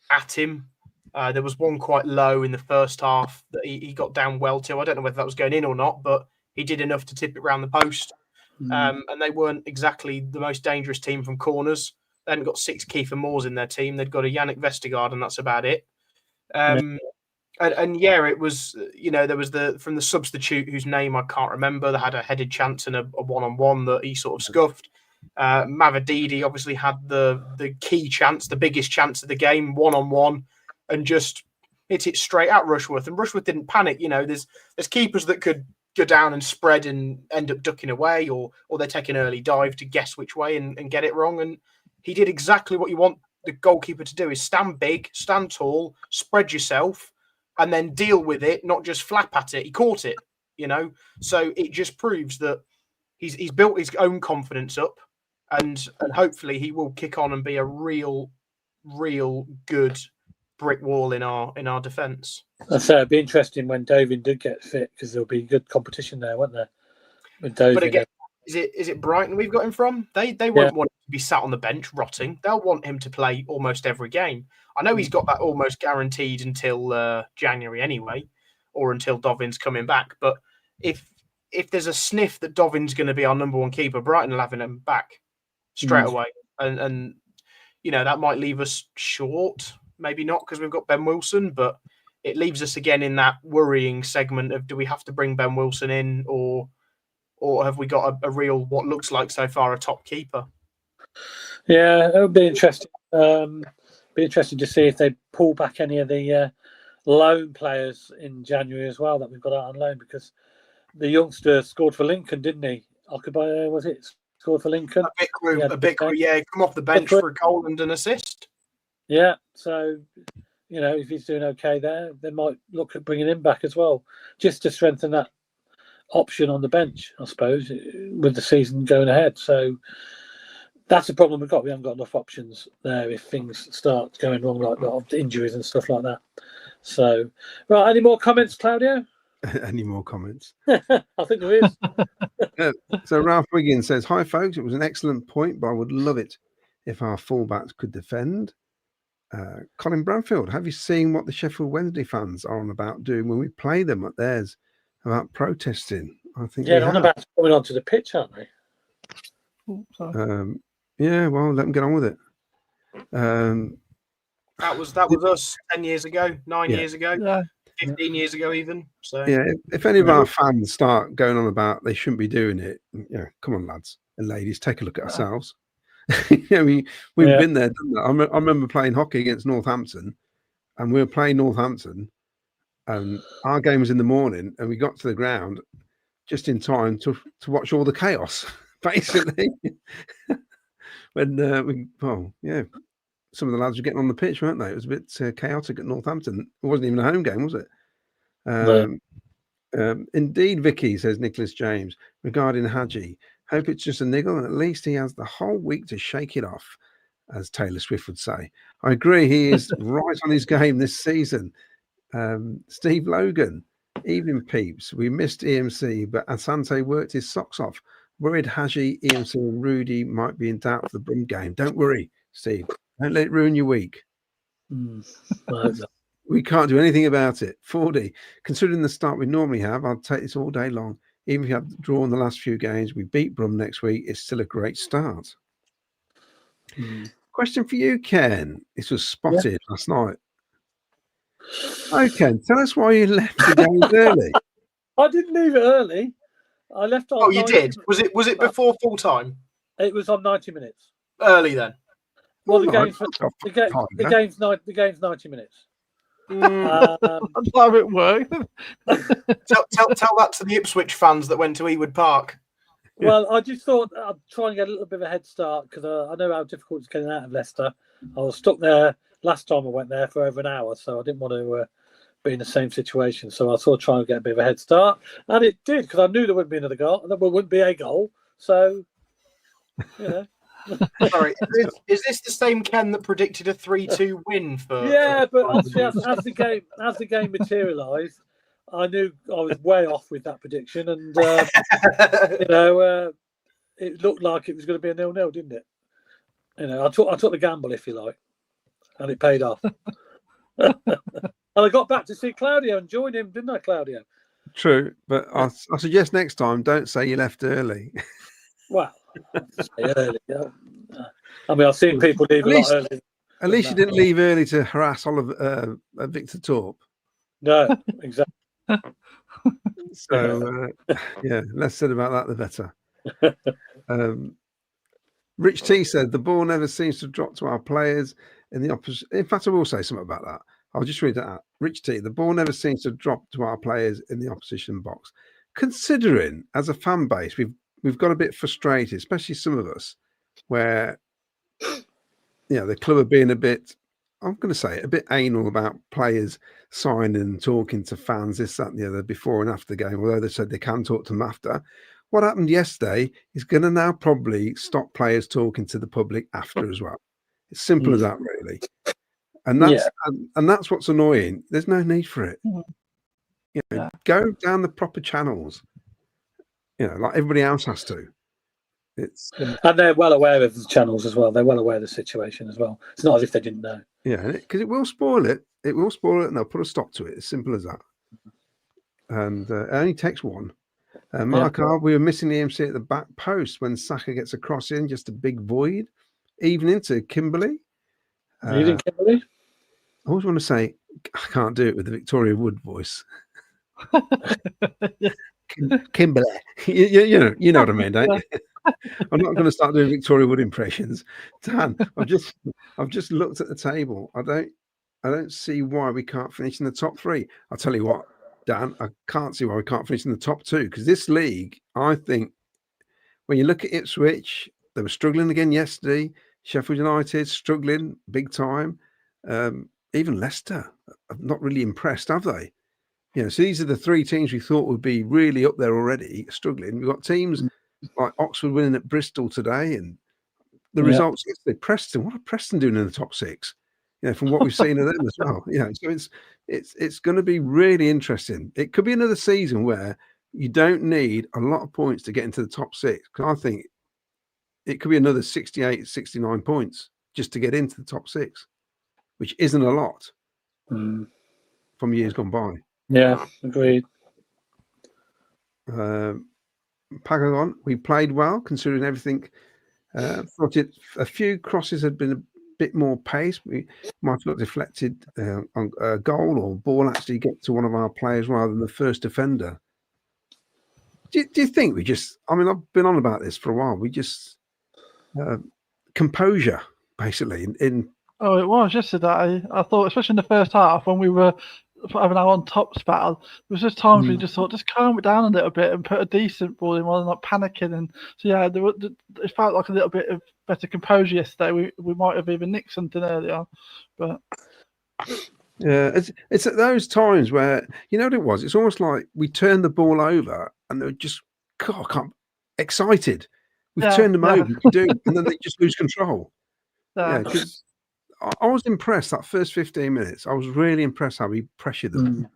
at him. There was one quite low in the first half that he got down well to. I don't know whether that was going in or not, but he did enough to tip it round the post. And they weren't exactly the most dangerous team from corners. They hadn't got 6 Kiefer Moores in their team. They'd got a Yannick Vestergaard, and that's about it. It was, there was from the substitute whose name I can't remember, that had a headed chance and a one-on-one that he sort of scuffed. Mavadidi obviously had the key chance, the biggest chance of the game, one-on-one, and just hit it straight at Rushworth. And Rushworth didn't panic. There's keepers that could go down and spread and end up ducking away, or they take an early dive to guess which way and get it wrong. And he did exactly what you want the goalkeeper to do, is stand big, stand tall, spread yourself, and then deal with it, not just flap at it. He caught it, So it just proves that he's built his own confidence up, and hopefully he will kick on and be a real good brick wall in our defence. It'd be interesting when David did get fit, because there'll be good competition there, won't there? With David. But again, is it Brighton we've got him from? They won't want him to be sat on the bench rotting. They'll want him to play almost every game. I know he's got that almost guaranteed until January anyway, or until Dovin's coming back. But if there's a sniff that Dovin's going to be our number one keeper, Brighton will have him back straight away. And that might leave us short. Maybe not, because we've got Ben Wilson, but it leaves us again in that worrying segment of, do we have to bring Ben Wilson in, or have we got a real, what looks like so far, a top keeper? Yeah, it would be interesting. Be interesting to see if they pull back any of the loan players in January as well that we've got out on loan, because the youngster scored for Lincoln, didn't he? Occupy, was it? Scored for Lincoln. A bit, come off the bench for a goal and an assist. Yeah, so if he's doing okay there, they might look at bringing him back as well, just to strengthen that option on the bench, I suppose, with the season going ahead. So that's the problem we've got. We haven't got enough options there if things start going wrong, like that, injuries and stuff like that. So, right, any more comments, Claudio? Any more comments? I think there is. So Ralph Wiggins says, "Hi folks, it was an excellent point, but I would love it if our fullbacks could defend." Colin Bradfield, have you seen what the Sheffield Wednesday fans are on about doing when we play them at theirs about protesting? I think Yeah, they're on about coming onto the pitch, aren't they? Oh, sorry. Yeah, well, let them get on with it. That was us 10 years ago, 9 Yeah. years ago, Yeah. 15 years ago even. So Yeah, if any of our fans start going on about they shouldn't be doing it, come on, lads and ladies, take a look at ourselves. We've been there, done that. I remember playing hockey against Northampton, and we were playing Northampton, and our game was in the morning, and we got to the ground just in time to watch all the chaos, basically. When some of the lads were getting on the pitch, weren't they? It was a bit chaotic at Northampton. It wasn't even a home game, was it? Indeed, Vicky, says Nicholas James, regarding Hadji. Hope it's just a niggle, and at least he has the whole week to shake it off, as Taylor Swift would say. I agree, he is right on his game this season. Steve Logan, evening peeps. We missed EMC, but Asante worked his socks off. Worried Hadji, EMC, and Rudy might be in doubt for the Brum game. Don't worry, Steve. Don't let it ruin your week. We can't do anything about it. 4D, considering the start we normally have, I'll take this all day long. Even if you have drawn the last few games, we beat Brum next week. It's still a great start. Question for you, Ken. This was spotted last night. Oh, Ken, tell us why you left the game early. I didn't leave it early. I left on. Oh, you did? Was it before full time? It was on 90 minutes. Early then. Well, the game's 90 minutes. That's how it worked. Tell that to the Ipswich fans that went to Ewood Park. Well, I just thought I'd try and get a little bit of a head start because I know how difficult it's getting out of Leicester. I was stuck there last time I went there for over an hour, so I didn't want to be in the same situation. So I thought I'd try and get a bit of a head start, and it did because I knew there wouldn't be another goal, and there wouldn't be a goal. So, Sorry, is this the same Ken that predicted a 3-2 win for? Yeah, but obviously as the game materialised, I knew I was way off with that prediction, and it looked like it was going to be a 0-0, didn't it? I took the gamble, if you like, and it paid off. And I got back to see Claudio and join him, didn't I, Claudio? True, but I suggest next time don't say you left early. Well, early. I mean, I've seen people leave a lot early. At least you didn't leave early to harass Victor Torp. No, exactly. So, less said about that, the better. Rich T said, the ball never seems to drop to our players in the opposite. In fact, I will say something about that. I'll just read that out. Rich T, the ball never seems to drop to our players in the opposition box. Considering, as a fan base, we've got a bit frustrated, especially some of us, where the club are being a bit, I'm going to say it, a bit anal about players signing and talking to fans, this, that, and the other, before and after the game, although they said they can talk to them after. What happened yesterday is going to now probably stop players talking to the public after as well. It's simple as that, really. And that's what's annoying. There's no need for it. Go down the proper channels. Like everybody else has to. And they're well aware of the channels as well. They're well aware of the situation as well. It's not as if they didn't know. Yeah, because it will spoil it. It will spoil it, and they'll put a stop to it. As simple as that. And it only takes one. Mark R, we were missing the MC at the back post when Saka gets a cross in, just a big void. Even into Kimberley. Reading Kimberley? I always want to say, I can't do it with the Victoria Wood voice. Kimberley. You know what I mean, don't you? I'm not going to start doing Victoria Wood impressions. Dan, I've just looked at the table. I don't see why we can't finish in the top three. I'll tell you what, Dan, I can't see why we can't finish in the top two, because this league, I think, when you look at Ipswich, they were struggling again yesterday. Sheffield United struggling big time. Even Leicester have not really impressed, have they? So these are the three teams we thought would be really up there already, struggling. We've got teams like Oxford winning at Bristol today, and the results yesterday. Preston, what are Preston doing in the top 6? From what we've seen of them as well. So it's going to be really interesting. It could be another season where you don't need a lot of points to get into the top 6. Because I think it could be another 68, 69 points just to get into the top 6, which isn't a lot from years gone by. Yeah, agreed. Pagagon, we played well considering everything. Thought a few crosses had been a bit more pace. We might have got deflected on a goal or ball actually get to one of our players rather than the first defender. Do you think we just? I mean, I've been on about this for a while. We just composure basically in. Oh, it was yesterday. I thought, especially in the first half, when we were having our on top spell, there was just times where you just thought, just calm it down a little bit and put a decent ball in rather than not panicking. And so, yeah, it felt like a little bit of better composure yesterday. We might have even nicked something earlier, but yeah, it's at those times where you know what it was. It's almost like we turned the ball over and they were just excited. We've turned them over, and then they just lose control. Yeah, because I was impressed that first 15 minutes. I was really impressed how we pressured them.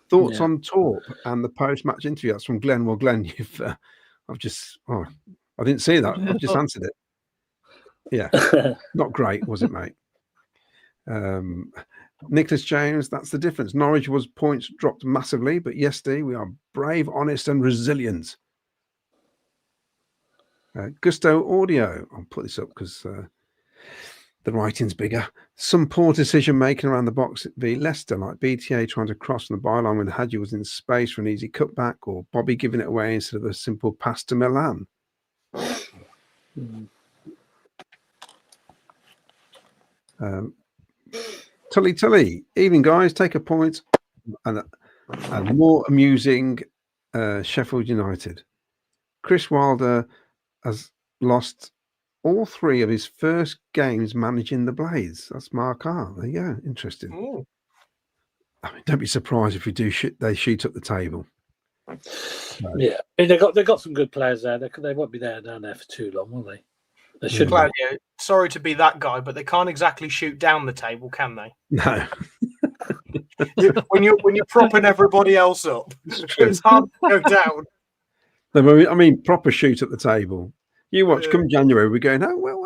Thoughts on Torp and the post-match interview? That's from Glenn. Well, Glenn, I didn't see that. I've just answered it. Yeah, not great, was it, mate? Nicholas James, that's the difference. Norwich was points dropped massively, but yesterday we are brave, honest, and resilient. Gusto Audio, I'll put this up because the writing's bigger. Some poor decision making around the box v Leicester, like BTA trying to cross on the byline when Hadji was in space for an easy cutback, or Bobby giving it away instead of a simple pass to Milan. Tully, evening guys, take a point and more amusing Sheffield United. Chris Wilder has lost all 3 of his first games managing the Blades. That's Mark R. There you go. Interesting. Ooh. I mean, don't be surprised if we do they shoot up the table. No. Yeah, I mean, they got some good players there. They won't be down there for too long, will they? They should. Claudio, sorry to be that guy, but they can't exactly shoot down the table, can they? No. when you're propping everybody else up, it's hard to go down. I mean, proper shoot at the table. You watch, come January, we're going, oh, well,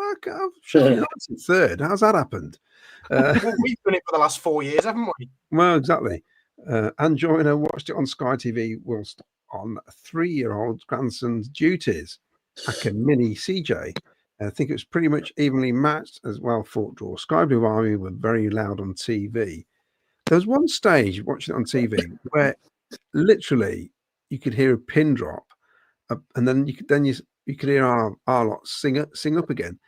Sheffield United's third. How's that happened? Well, we've done it for the last 4 years, haven't we? Well, exactly. And Joyner watched it on Sky TV whilst on a 3-year-old grandson's duties. Like a mini CJ. I think it was pretty much evenly matched as well. Fought draw. Sky Blue Army were very loud on TV. There was one stage watching it on TV where literally you could hear a pin drop, and then you could hear our lot sing up again.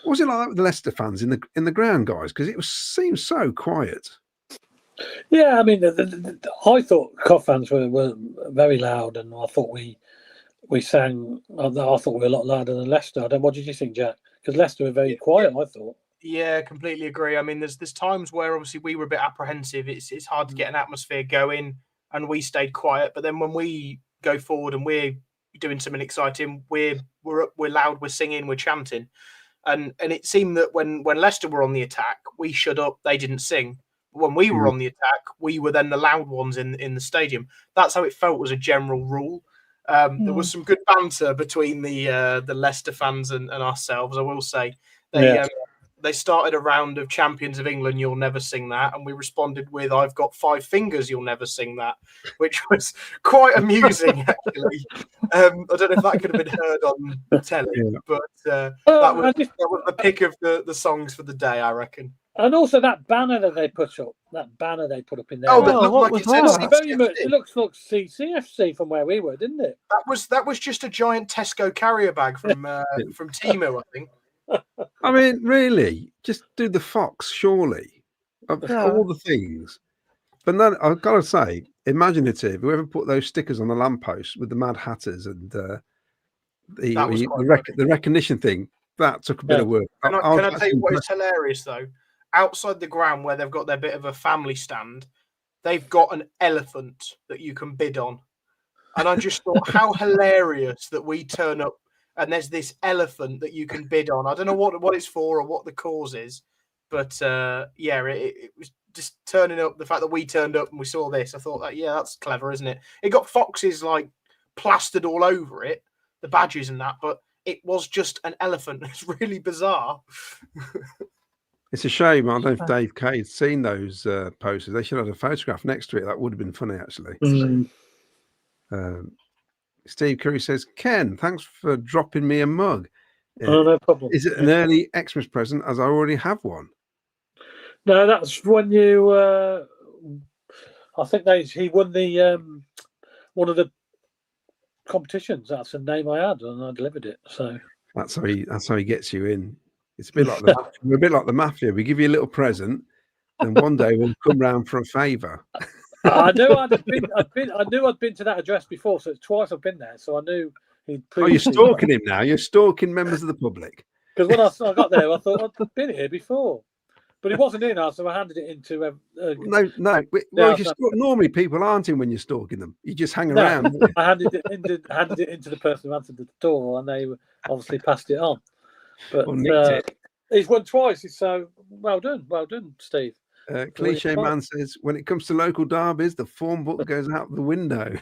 What was it like with the Leicester fans in the ground, guys? Because it seemed so quiet. Yeah, I mean, I thought Cov fans were very loud, and I thought we sang. I thought we were a lot louder than Leicester. What did you think, Jack? Because Leicester were very quiet, I thought. Yeah, completely agree. I mean, there's times where obviously we were a bit apprehensive. It's hard to get an atmosphere going, and we stayed quiet. But then when we go forward and we're doing something exciting, we're loud, we're singing, we're chanting, and it seemed that when Leicester were on the attack, we shut up. They didn't sing. When we were on the attack, we were then the loud ones in the stadium. That's how it felt as a general rule. There was some good banter between the Leicester fans and ourselves. I will say they started a round of Champions of England, you'll never sing that, and we responded with "I've got 5 fingers, you'll never sing that," which was quite amusing actually. I don't know if that could have been heard on telly, but that was the pick of the songs for the day, I reckon. And also that banner that they put up in there. Oh, that looked like it said very much. It looks like CCFC from where we were, didn't it? That was just a giant Tesco carrier bag from Temu, I think. I mean, really, just do the fox, surely, of all the things. But then I've got to say, imaginative. Whoever put those stickers on the lamppost with the Mad Hatters and the recognition thing, that took a bit of work. Can I tell you what is hilarious though? Outside the ground where they've got their bit of a family stand, they've got an elephant that you can bid on. And I just thought how hilarious that we turn up and there's this elephant that you can bid on. I don't know what it's for or what the cause is, but it was just turning up. The fact that we turned up and we saw this, I thought, that's clever, isn't it? It got foxes like plastered all over it, the badges and that, but it was just an elephant. It's really bizarre. It's a shame. I don't know if Dave Kaye's seen those posters. They should have had a photograph next to it. That would have been funny, actually. Steve Curry says, Ken, thanks for dropping me a mug. No problem. Is it an early Xmas present, as I already have one? No, that's when you. I think he won the one of the competitions. That's the name I had, and I delivered it. So that's how he gets you in. It's a bit like the mafia. We give you a little present, and one day we'll come round for a favour. I knew I'd been to that address before, so it's twice I've been there. So I knew he'd. Oh, you're stalking him now. You're stalking members of the public. Because when I got there, I thought I'd been here before, but it wasn't in. So I handed it into. No. Well, normally people aren't in when you're stalking them. You just hang around. I handed it into the person who answered the door, and they obviously passed it on. But he's won twice. So well done, Steve. Cliche Man says, when it comes to local derbies, the form book goes out the window.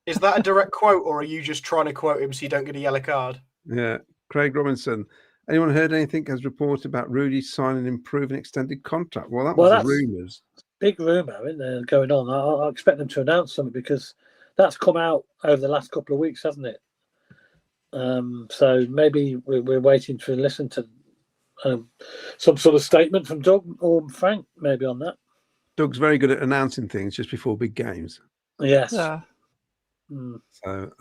Is that a direct quote, or are you just trying to quote him so you don't get a yellow card? Yeah. Craig Robinson. Anyone heard anything as reported about Rudy signing an improved and extended contract? Well, that's rumours. Big rumour, isn't there, going on? I expect them to announce something because that's come out over the last couple of weeks, hasn't it? So maybe we're waiting to listen to some sort of statement from Doug or Frank, maybe on that. Doug's very good at announcing things just before big games. Yes. Yeah. So,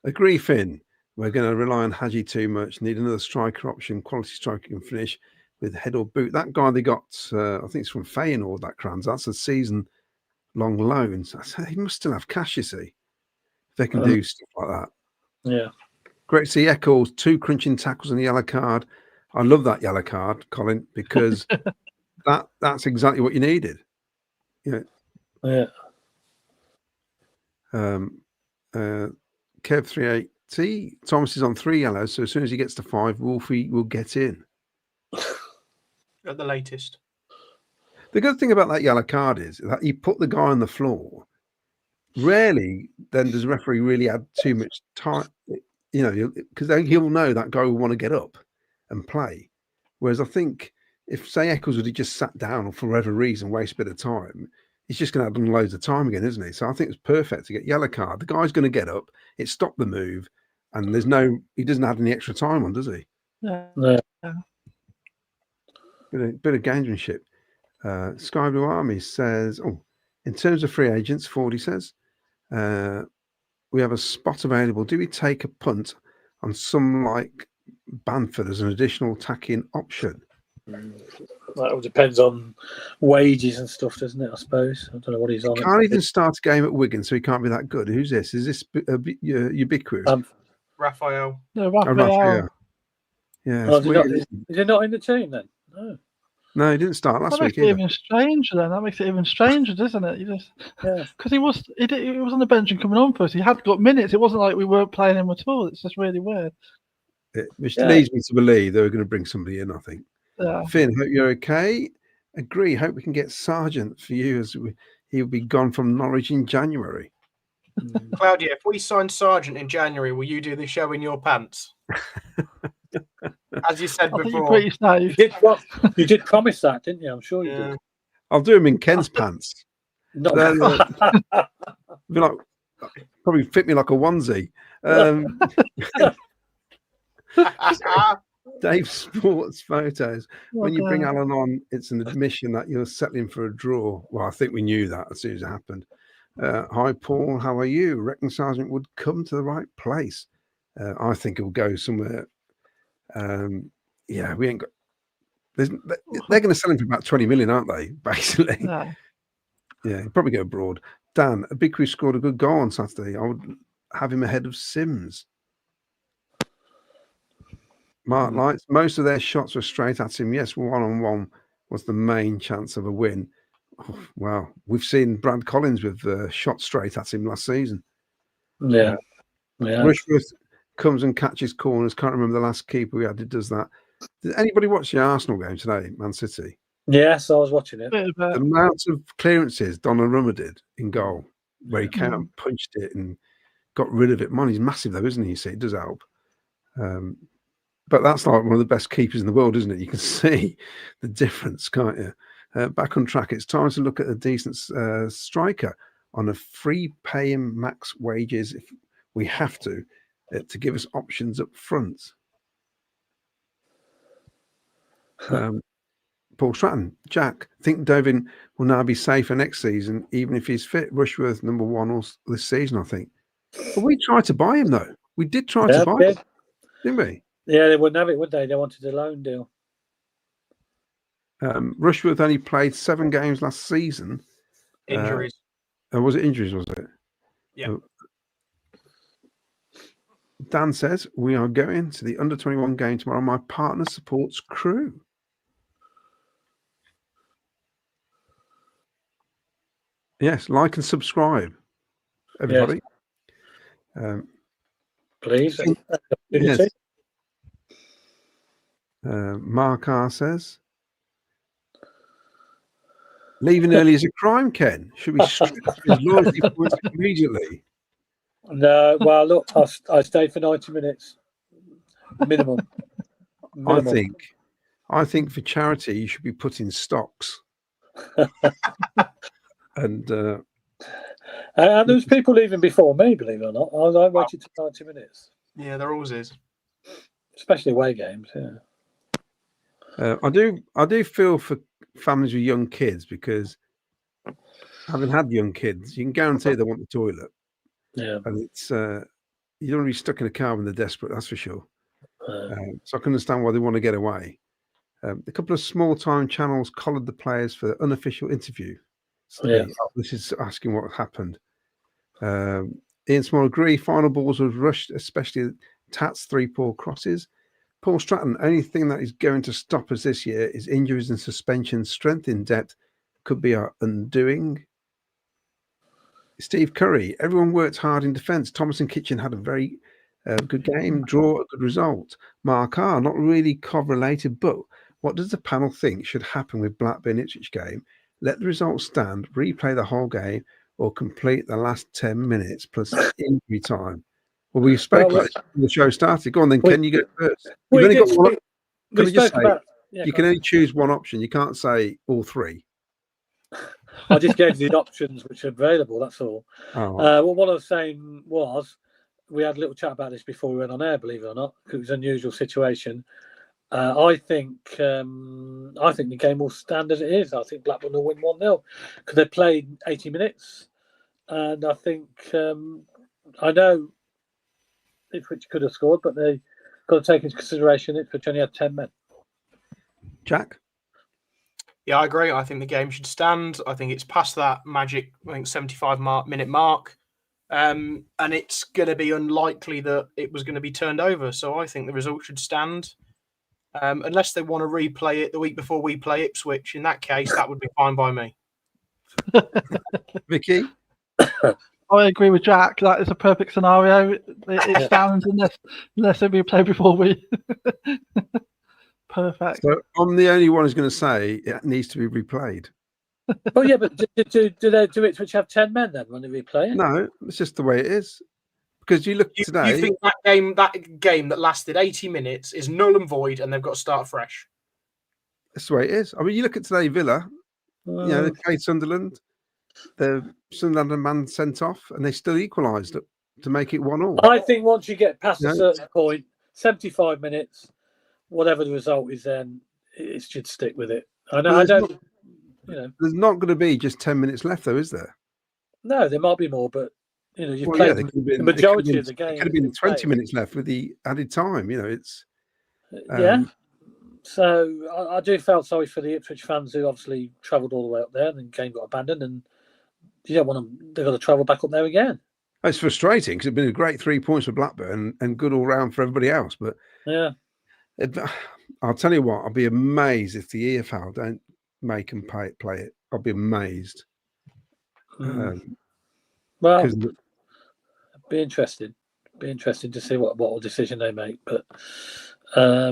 agree, Finn. We're going to rely on Hadji too much. Need another striker option, quality striker can finish with head or boot. That guy they got, I think it's from Feyenoord, that Kranz. That's a season-long loan. So he must still have cash, you see, if they can do stuff like that. Yeah. Great to see Eccles, 2 crunching tackles and a yellow card. I love that yellow card, Colin, because that's exactly what you needed. Yeah. Kev38T, Thomas is on 3 yellows, so as soon as he gets to 5, Wolfie will get in. At the latest. The good thing about that yellow card is that you put the guy on the floor. Rarely then does the referee really add too much time, because then he'll know that guy will want to get up and play. Whereas I think if, say, Eccles would have just sat down or for whatever reason waste a bit of time, he's just going to have done loads of time again, isn't he? So I think it's perfect to get yellow card. The guy's going to get up, it stopped the move, and he doesn't have any extra time on, does he? Yeah. Bit of gamesmanship. Sky Blue Army says, in terms of free agents, Fordy says, we have a spot available. Do we take a punt on some like Bamford as an additional attacking option? That all depends on wages and stuff, doesn't it? I suppose. I don't know what he's on. He can't even start a game at Wigan, so he can't be that good. Who's this? Is this ubiquitous? Raphael. No, Raphael. Yeah. Is he not in the team then? No, he didn't start last week. That makes it even stranger. Then that makes it even stranger, doesn't it? Because he was on the bench and coming on for us. He had got minutes. It wasn't like we weren't playing him at all. It's just really weird. Which leads me to believe they were going to bring somebody in. I think. Yeah. Finn, hope you're okay. Agree. Hope we can get Sargent for you as he'll be gone from Norwich in January. Claudia, if we sign Sargent in January, will you do the show in your pants? As you said before. You did promise that, didn't you? I'm sure you did. I'll do him in Ken's pants. Be like, probably fit me like a onesie. Dave Sports Photos. When you bring Alan on, it's an admission that you're settling for a draw. Well, I think we knew that as soon as it happened. Hi, Paul. How are you? Reckon Sargent would come to the right place. I think he'll go somewhere. We ain't got. They're going to sell him for about 20 million, aren't they? Basically. No. Yeah, he'll probably go abroad. Dan, a big crew scored a good goal on Saturday. I would have him ahead of Sims. Mark Lights, most of their shots were straight at him. Yes, 1-on-1 was the main chance of a win. Oh, wow. We've seen Brad Collins with shots straight at him last season. Yeah. Yeah. Rushworth comes and catches corners. Can't remember the last keeper we had who does that. Did anybody watch the Arsenal game today, Man City? Yes, I was watching it. Bit of The a, amount of clearances Donnarumma did in goal, where he came out and punched it and got rid of it. Man, he's massive though, isn't he? So it does help. But that's like one of the best keepers in the world, isn't it? You can see the difference, can't you? Back on track. It's time to look at a decent striker on a free pay him max wages if we have to give us options up front. Paul Stratton, Jack, think Dovin will now be safer next season, even if he's fit. Rushworth number 1 all this season, I think. But we tried to buy him though. We did try to buy him, didn't we? Yeah, they wouldn't have it, would they? They wanted a loan deal. Rushworth only played 7 games last season. Injuries. Was it injuries, was it? Yeah. Dan says, we are going to the under-21 game tomorrow. My partner supports Crew. Yes, like and subscribe, everybody. Yes. Please. Yes. Mark R says, leaving early is a crime, Ken. Should we strip his loyalty points immediately? No, well, look, I stayed for 90 minutes. Minimum. I think for charity, you should be put in stocks. And there's people leaving before me, believe it or not. I waited to 90 minutes. Yeah, there always is. Especially away games, yeah. I do feel for families with young kids, because having had young kids, you can guarantee they want the toilet. Yeah. And it's you don't want to be stuck in a car when they're desperate, that's for sure. So I can understand why they want to get away. A couple of small-time channels collared the players for the unofficial interview. So this is asking what happened. Ian Small agree. Final balls were rushed, especially Tat's 3 poor crosses. Paul Stratton, only thing that is going to stop us this year is injuries and suspension. Strength in depth could be our undoing. Steve Curry, everyone worked hard in defence. Thomas and Kitchen had a very good game. Draw, a good result. Mark R, not really Cov related, but what does the panel think should happen with Blackburn Ipswich game? Let the result stand, replay the whole game, or complete the last 10 minutes plus injury time. Well, we spoke about this when the show started. Go on then, Ken, you go first. You've only got one. Can I just say, you can only choose one option. You can't say all 3. I just gave you the options which are available, that's all. Oh. Well, what I was saying was, we had a little chat about this before we went on air, believe it or not, because it was an unusual situation. I think the game will stand as it is. I think Blackburn will win 1-0 because they played 80 minutes, and I think I know Ipswich could have scored, but they got to take into consideration Ipswich only had 10 men. Jack? Yeah, I agree. I think the game should stand. I think it's past that magic, 75-minute mark. And it's going to be unlikely that it was going to be turned over. So I think the result should stand. Unless they want to replay it the week before we play Ipswich. In that case, that would be fine by me. Vicky? I agree with Jack. That is a perfect scenario. It stands unless it be played before we. Perfect. So I'm the only one who's going to say it needs to be replayed. Oh yeah, but do they do Ipswich have 10 men then when they replay it? No, it's just the way it is. Because you look today. You think that game that lasted 80 minutes is null and void, and they've got to start fresh? That's the way it is. I mean, you look at today, Villa. They played Sunderland. The Sunderland man sent off, and they still equalised it to make it 1-1. I think once you get past a certain point, 75 minutes, whatever the result is, then it should stick with it. I don't. There's not going to be just 10 minutes left, though, is there? No, there might be more, but you've played the majority of the game. It could have been 20 minutes left with the added time. It's So I do feel sorry for the Ipswich fans who obviously travelled all the way up there, and the game got abandoned, and you don't want them. They've got to travel back up there again. It's frustrating because it's been a great 3 points for Blackburn and good all round for everybody else. But I'll tell you what, I'll be amazed if the EFL don't make them play it. I'll be amazed. Well, be interested. Be interesting to see what decision they make. But I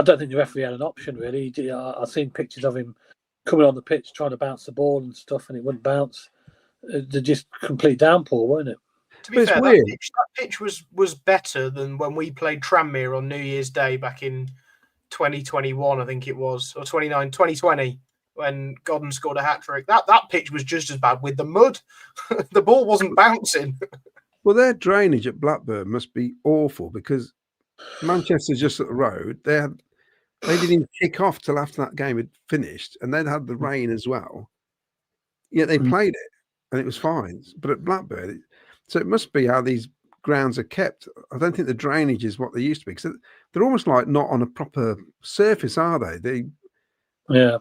don't think the referee had an option really. I've seen pictures of him coming on the pitch trying to bounce the ball and stuff, and it wouldn't bounce. They're just complete downpour, weren't it? To be fair, that pitch was better than when we played Tranmere on New Year's Day back in 2021, I think it was, or 2020, when Godden scored a hat-trick. That pitch was just as bad with the mud. The ball wasn't bouncing. Well, their drainage at Blackburn must be awful because Manchester's just up the road. They didn't even kick off till after that game had finished, and they'd had the rain as well. Yet they played it, and it was fine. But at Blackburn, so it must be how these grounds are kept. I don't think the drainage is what they used to be, because they're almost like not on a proper surface, are they? Yeah.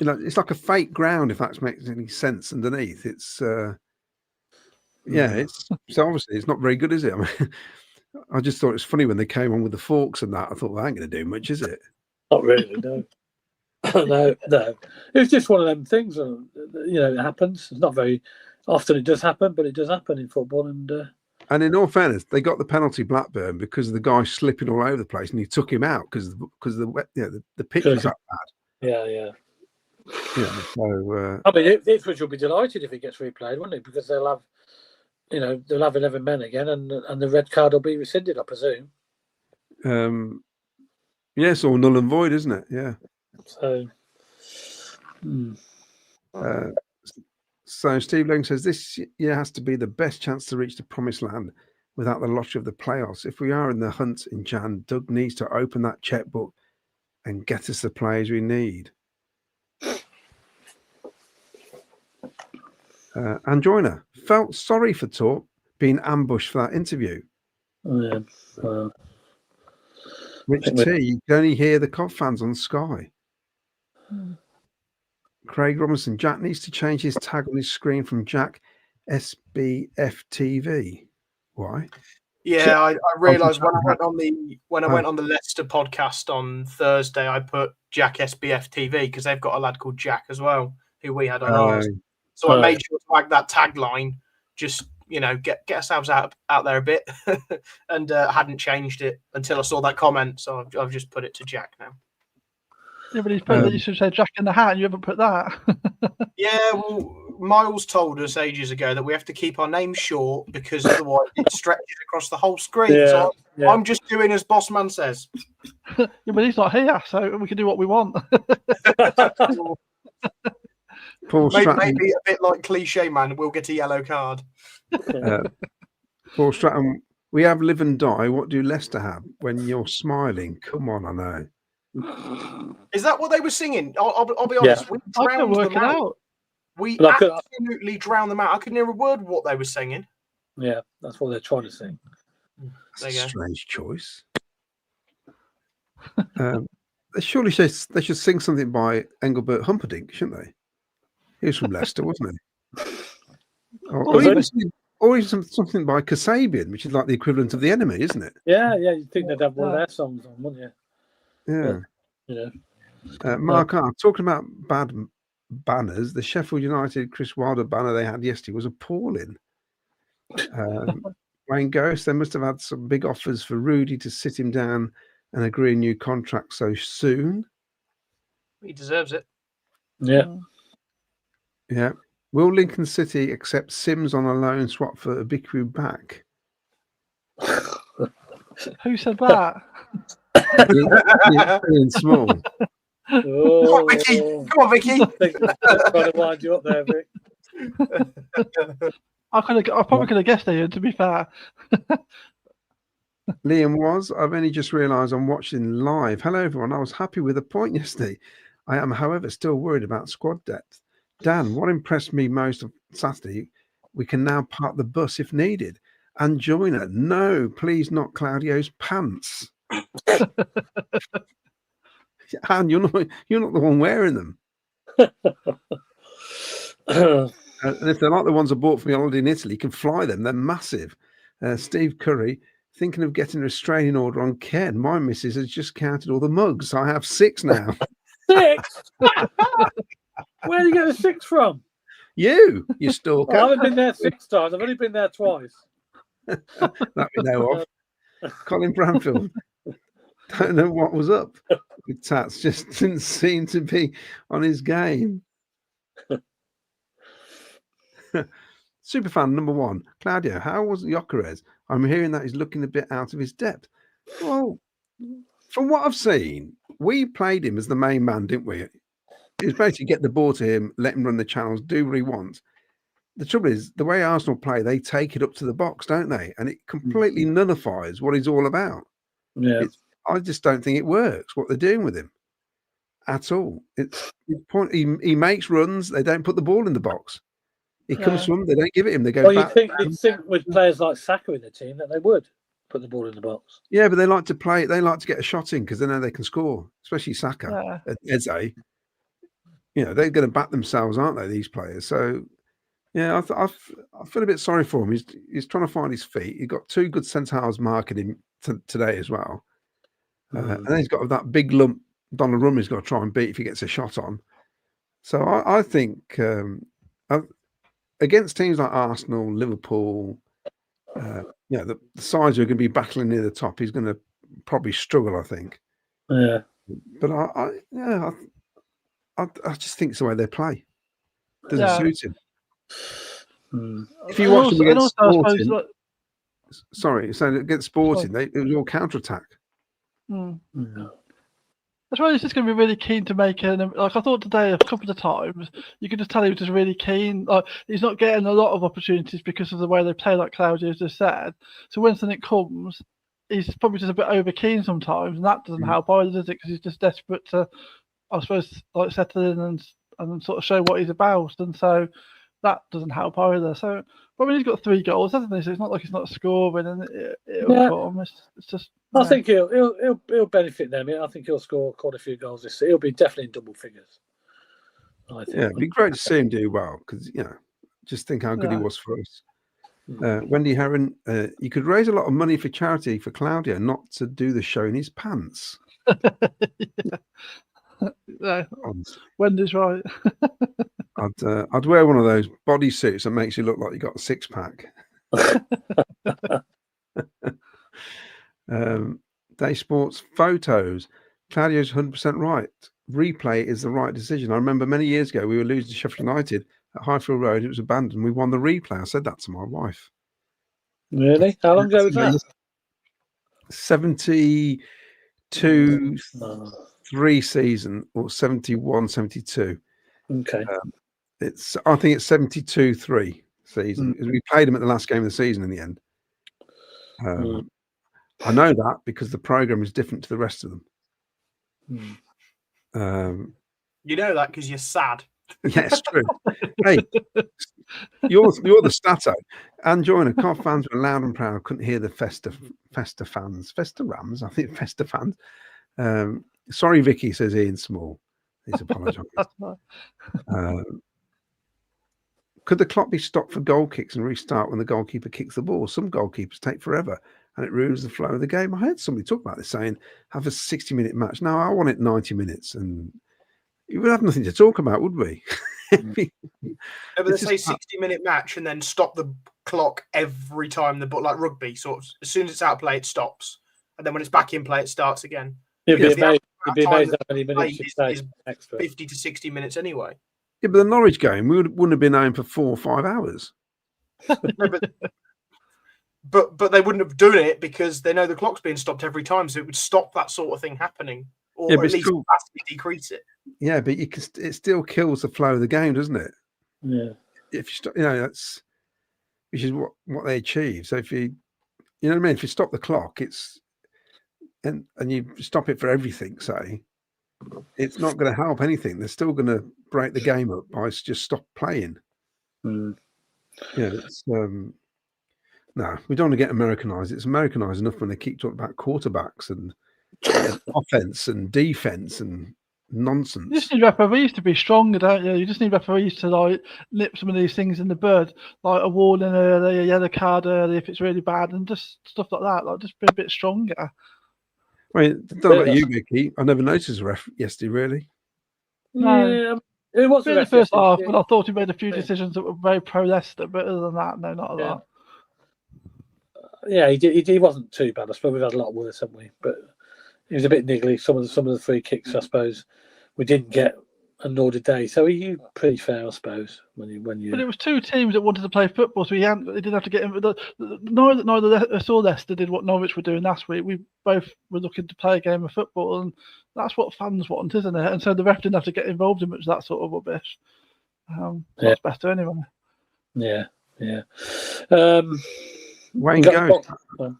It's like a fake ground, if that makes any sense underneath. It's so obviously it's not very good, is it? I mean, I just thought it was funny when they came on with the forks and that. I thought, well, that ain't going to do much, is it? Not really, no. No. It's just one of them things. It happens. It's not very often it does happen, but it does happen in football. And in all fairness, they got the penalty Blackburn because of the guy slipping all over the place, and he took him out because the pitch was that bad. Yeah. So I mean, Ipswich will be delighted if it gets replayed, won't it? Because they'll have 11 men again, and the red card will be rescinded, I presume. Yes, or null and void, isn't it? Yeah. So. So Steve Lang says this year has to be the best chance to reach the promised land without the lottery of the playoffs. If we are in the hunt in Jan, Doug needs to open that checkbook and get us the players we need. Anjoina felt sorry for Torp being ambushed for that interview. Yeah. Rich T, you can only hear the Cov fans on Sky. Craig Robinson, Jack needs to change his tag on his screen from Jack SBFTV. Why? Yeah, I realised when I went on the Leicester podcast on Thursday, I put Jack SBFTV because they've got a lad called Jack as well, who we had on ours. So I made sure to add that tagline, just get ourselves out there a bit, and hadn't changed it until I saw that comment. So I've just put it to Jack now. Yeah, but he's put that you should say Jack in the Hat, and you haven't put that. Yeah, well, Miles told us ages ago that we have to keep our names short because otherwise it stretches across the whole screen. Yeah, so I'm just doing as Bossman says. Yeah, but he's not here, so we can do what we want. Maybe a bit like Cliche Man, we'll get a yellow card. Paul Stratton, we have live and die. What do Leicester have when you're smiling? Come on, I know. Is that what they were singing? I'll be honest. Yeah. We I can drowned work them it out. We absolutely drowned them out. I couldn't hear a word of what they were singing. Yeah, that's what they're trying to sing. That's a strange choice. Surely they should sing something by Engelbert Humperdinck, shouldn't they? He was from Leicester, wasn't he? Or even something by Kasabian, which is like the equivalent of The Enemy, isn't it? Yeah, you'd think they'd have one of their songs on, wouldn't you? Yeah. Mark R, talking about bad banners, the Sheffield United Chris Wilder banner they had yesterday was appalling. Wayne Ghost, they must have had some big offers for Rudy to sit him down and agree a new contract so soon. He deserves it. Yeah. Yeah. Will Lincoln City accept Sims on a loan swap for Ibiku back? Who said that? Ian Small. Oh, Come on, Vicky. I'm trying to wind you up there, Vic. I probably could have guessed Ian, to be fair. Liam I've only just realised I'm watching live. Hello, everyone. I was happy with the point yesterday. I am, however, still worried about squad depth. Dan, what impressed me most of Saturday, we can now park the bus if needed. And join her. No, please not Claudio's pants. And you're not the one wearing them. And if they're like the ones I bought for me holiday in Italy, you can fly them. They're massive. Steve Curry, thinking of getting a restraining order on Ken. My missus has just counted all the mugs. I have 6 now. 6? Where do you get the 6 from? You stalker. I haven't been there 6 times. I've only been there twice. that we know of. Colin Bramfield. Don't know what was up with Tats. Just didn't seem to be on his game. Superfan number 1, Claudio. How was Gyökeres? I'm hearing that he's looking a bit out of his depth. Well, from what I've seen, we played him as the main man, didn't we? It was basically get the ball to him, let him run the channels, do what he wants. The trouble is, the way Arsenal play, they take it up to the box, don't they? And it completely nullifies what he's all about. Yeah. I just don't think it works, what they're doing with him at all. It's he makes runs, they don't put the ball in the box. He comes from, they don't give it him, they go back. You'd think with players like Saka in the team that they would put the ball in the box. Yeah, but they like to play, they like to get a shot in because they know they can score, especially Saka and Eze. You know, they're going to back themselves, aren't they, these players? So, yeah, I feel a bit sorry for him. He's trying to find his feet. He's got 2 good centre-halves marking him today as well. And then he's got that big lump, Donnarumma, he's got to try and beat if he gets a shot on. So I think against teams like Arsenal, Liverpool, the sides who are going to be battling near the top, he's going to probably struggle, I think. Yeah. But I just think it's the way they play. Doesn't suit him. If you watch them against Sporting, so against Sporting, it was all counter-attack. That's why he's just going to be really keen to make it. Like I thought today, a couple of times, you could just tell he was just really keen. Like he's not getting a lot of opportunities because of the way they play, like Claudio just said. So when something comes, he's probably just a bit over keen sometimes, and that doesn't help either, does it? Because he's just desperate to, I suppose, like settle in and sort of show what he's about, and so that doesn't help either. So, I mean, he's got 3 goals, hasn't he? So it's not like he's not scoring, and it'll come. It's just. I think he'll benefit them. I think he'll score quite a few goals this season. He'll be definitely in double figures. I think. Yeah, it'd be great to see him do well because just think how good he was for us. Wendy Heron, you could raise a lot of money for charity for Claudio not to do the show in his pants. Yeah. Wendy's right. I'd wear one of those bodysuits that makes you look like you got a 6-pack. Day Sports photos. Claudio's 100% right. Replay is the right decision. I remember many years ago we were losing to Sheffield United at Highfield Road. It was abandoned. We won the replay. I said that to my wife. Really? How long ago was that? 72 3 season or 71 72. Okay. I think it's 72-3 season because we played them at the last game of the season in the end. I know that because the program is different to the rest of them. You know that because you're sad. Yes, true. Hey, you're the stato. And Joiner, Cov fans were loud and proud. Couldn't hear the Festa Rams. I think Festa fans. Sorry, Vicky, says Ian Small. He's apologised. Could the clock be stopped for goal kicks and restart when the goalkeeper kicks the ball? Some goalkeepers take forever and it ruins the flow of the game. I heard somebody talk about this, saying have a 60-minute match. No, I want it 90 minutes, and we would have nothing to talk about, would we? But they say 60-minute match and then stop the clock every time the ball, like rugby, sort of. As soon as it's out of play, it stops, and then when it's back in play, it starts again. It'd be amazing how many minutes is extra. 50 to 60 minutes anyway. Yeah, but the Norwich game wouldn't have been home for 4 or 5 hours. No, but they wouldn't have done it because they know the clock's being stopped every time, so it would stop that sort of thing happening, or at least vastly decrease it. Yeah, but it still kills the flow of the game, doesn't it? Yeah. If you stop, that's which is what they achieve. So if you know what I mean, if you stop the clock, and you stop it for everything, say, it's not going to help anything. They're still going to break the game up by just stop playing. Yeah, it's no, we don't want to get Americanized. It's Americanized enough when they keep talking about quarterbacks and offense and defense and nonsense. You just need referees to be stronger, don't you? You just need referees to nip some of these things in the bud, like a warning early, a yellow card early if it's really bad, and just stuff like that. Just be a bit stronger. I mean, I don't know about you, Vicky. I never noticed a ref yesterday, really. No. Yeah, it was in the first half, but I thought he made a few decisions that were very pro Leicester, but other than that, no, not a lot. Yeah, he wasn't too bad. I suppose we've had a lot worse, haven't we? But he was a bit niggly. Some of the free kicks, I suppose, we didn't get, and nor did they. So he pretty fair, I suppose. When you. But it was two teams that wanted to play football, so they didn't have to get in. Neither saw Leicester did what Norwich were doing last week. We both were looking to play a game of football, and that's what fans want, isn't it? And so the ref didn't have to get involved in much of that sort of rubbish. That's better anyway. Yeah. Wayne goes,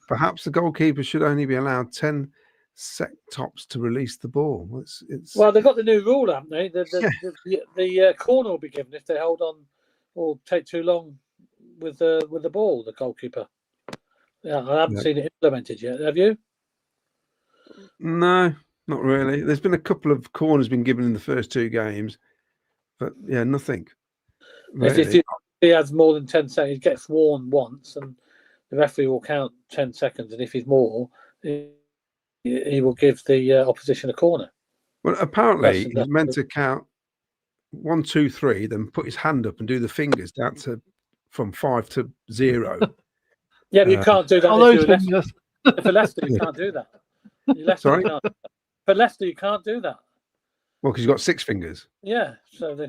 perhaps the goalkeeper should only be allowed 10 set tops to release the ball. Well, they've got the new rule, haven't they? The corner will be given if they hold on or take too long with the ball, the goalkeeper. Yeah, I haven't seen it implemented yet. Have you? No, not really. There's been a couple of corners been given in the first two games, but yeah, nothing. Really. If he has more than 10 seconds, he gets warned once, and the referee will count 10 seconds, and if he's more, he will give the opposition a corner. Well, apparently he's meant to count 1, 2, 3, then put his hand up and do the fingers down to from 5 to 0. Yeah, but you can't do that. For Leicester, you can't do that. Sorry? For Leicester, you can't do that. Well, because you've got 6 fingers. Yeah. So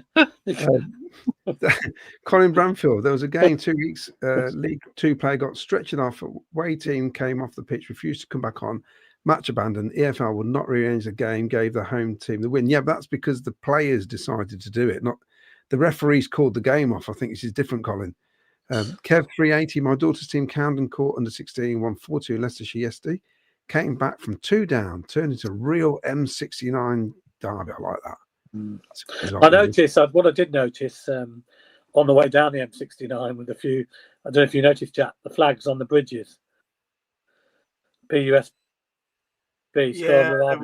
Colin Bramfield, there was a game 2 weeks, League 2 player got stretchered off. Away team came off the pitch, refused to come back on. Match abandoned. EFL would not rearrange the game, gave the home team the win. Yeah, but that's because the players decided to do it, not the referees called the game off. I think this is different, Colin. Kev 380, my daughter's team, Camden Court under 16, won 4-2 Leicestershire yesterday. Came back from 2 down, turned into a real M69 derby. I like that. I noticed, what I did notice on the way down the M69 with a few, I don't know if you noticed, Jack, the flags on the bridges. PUSB,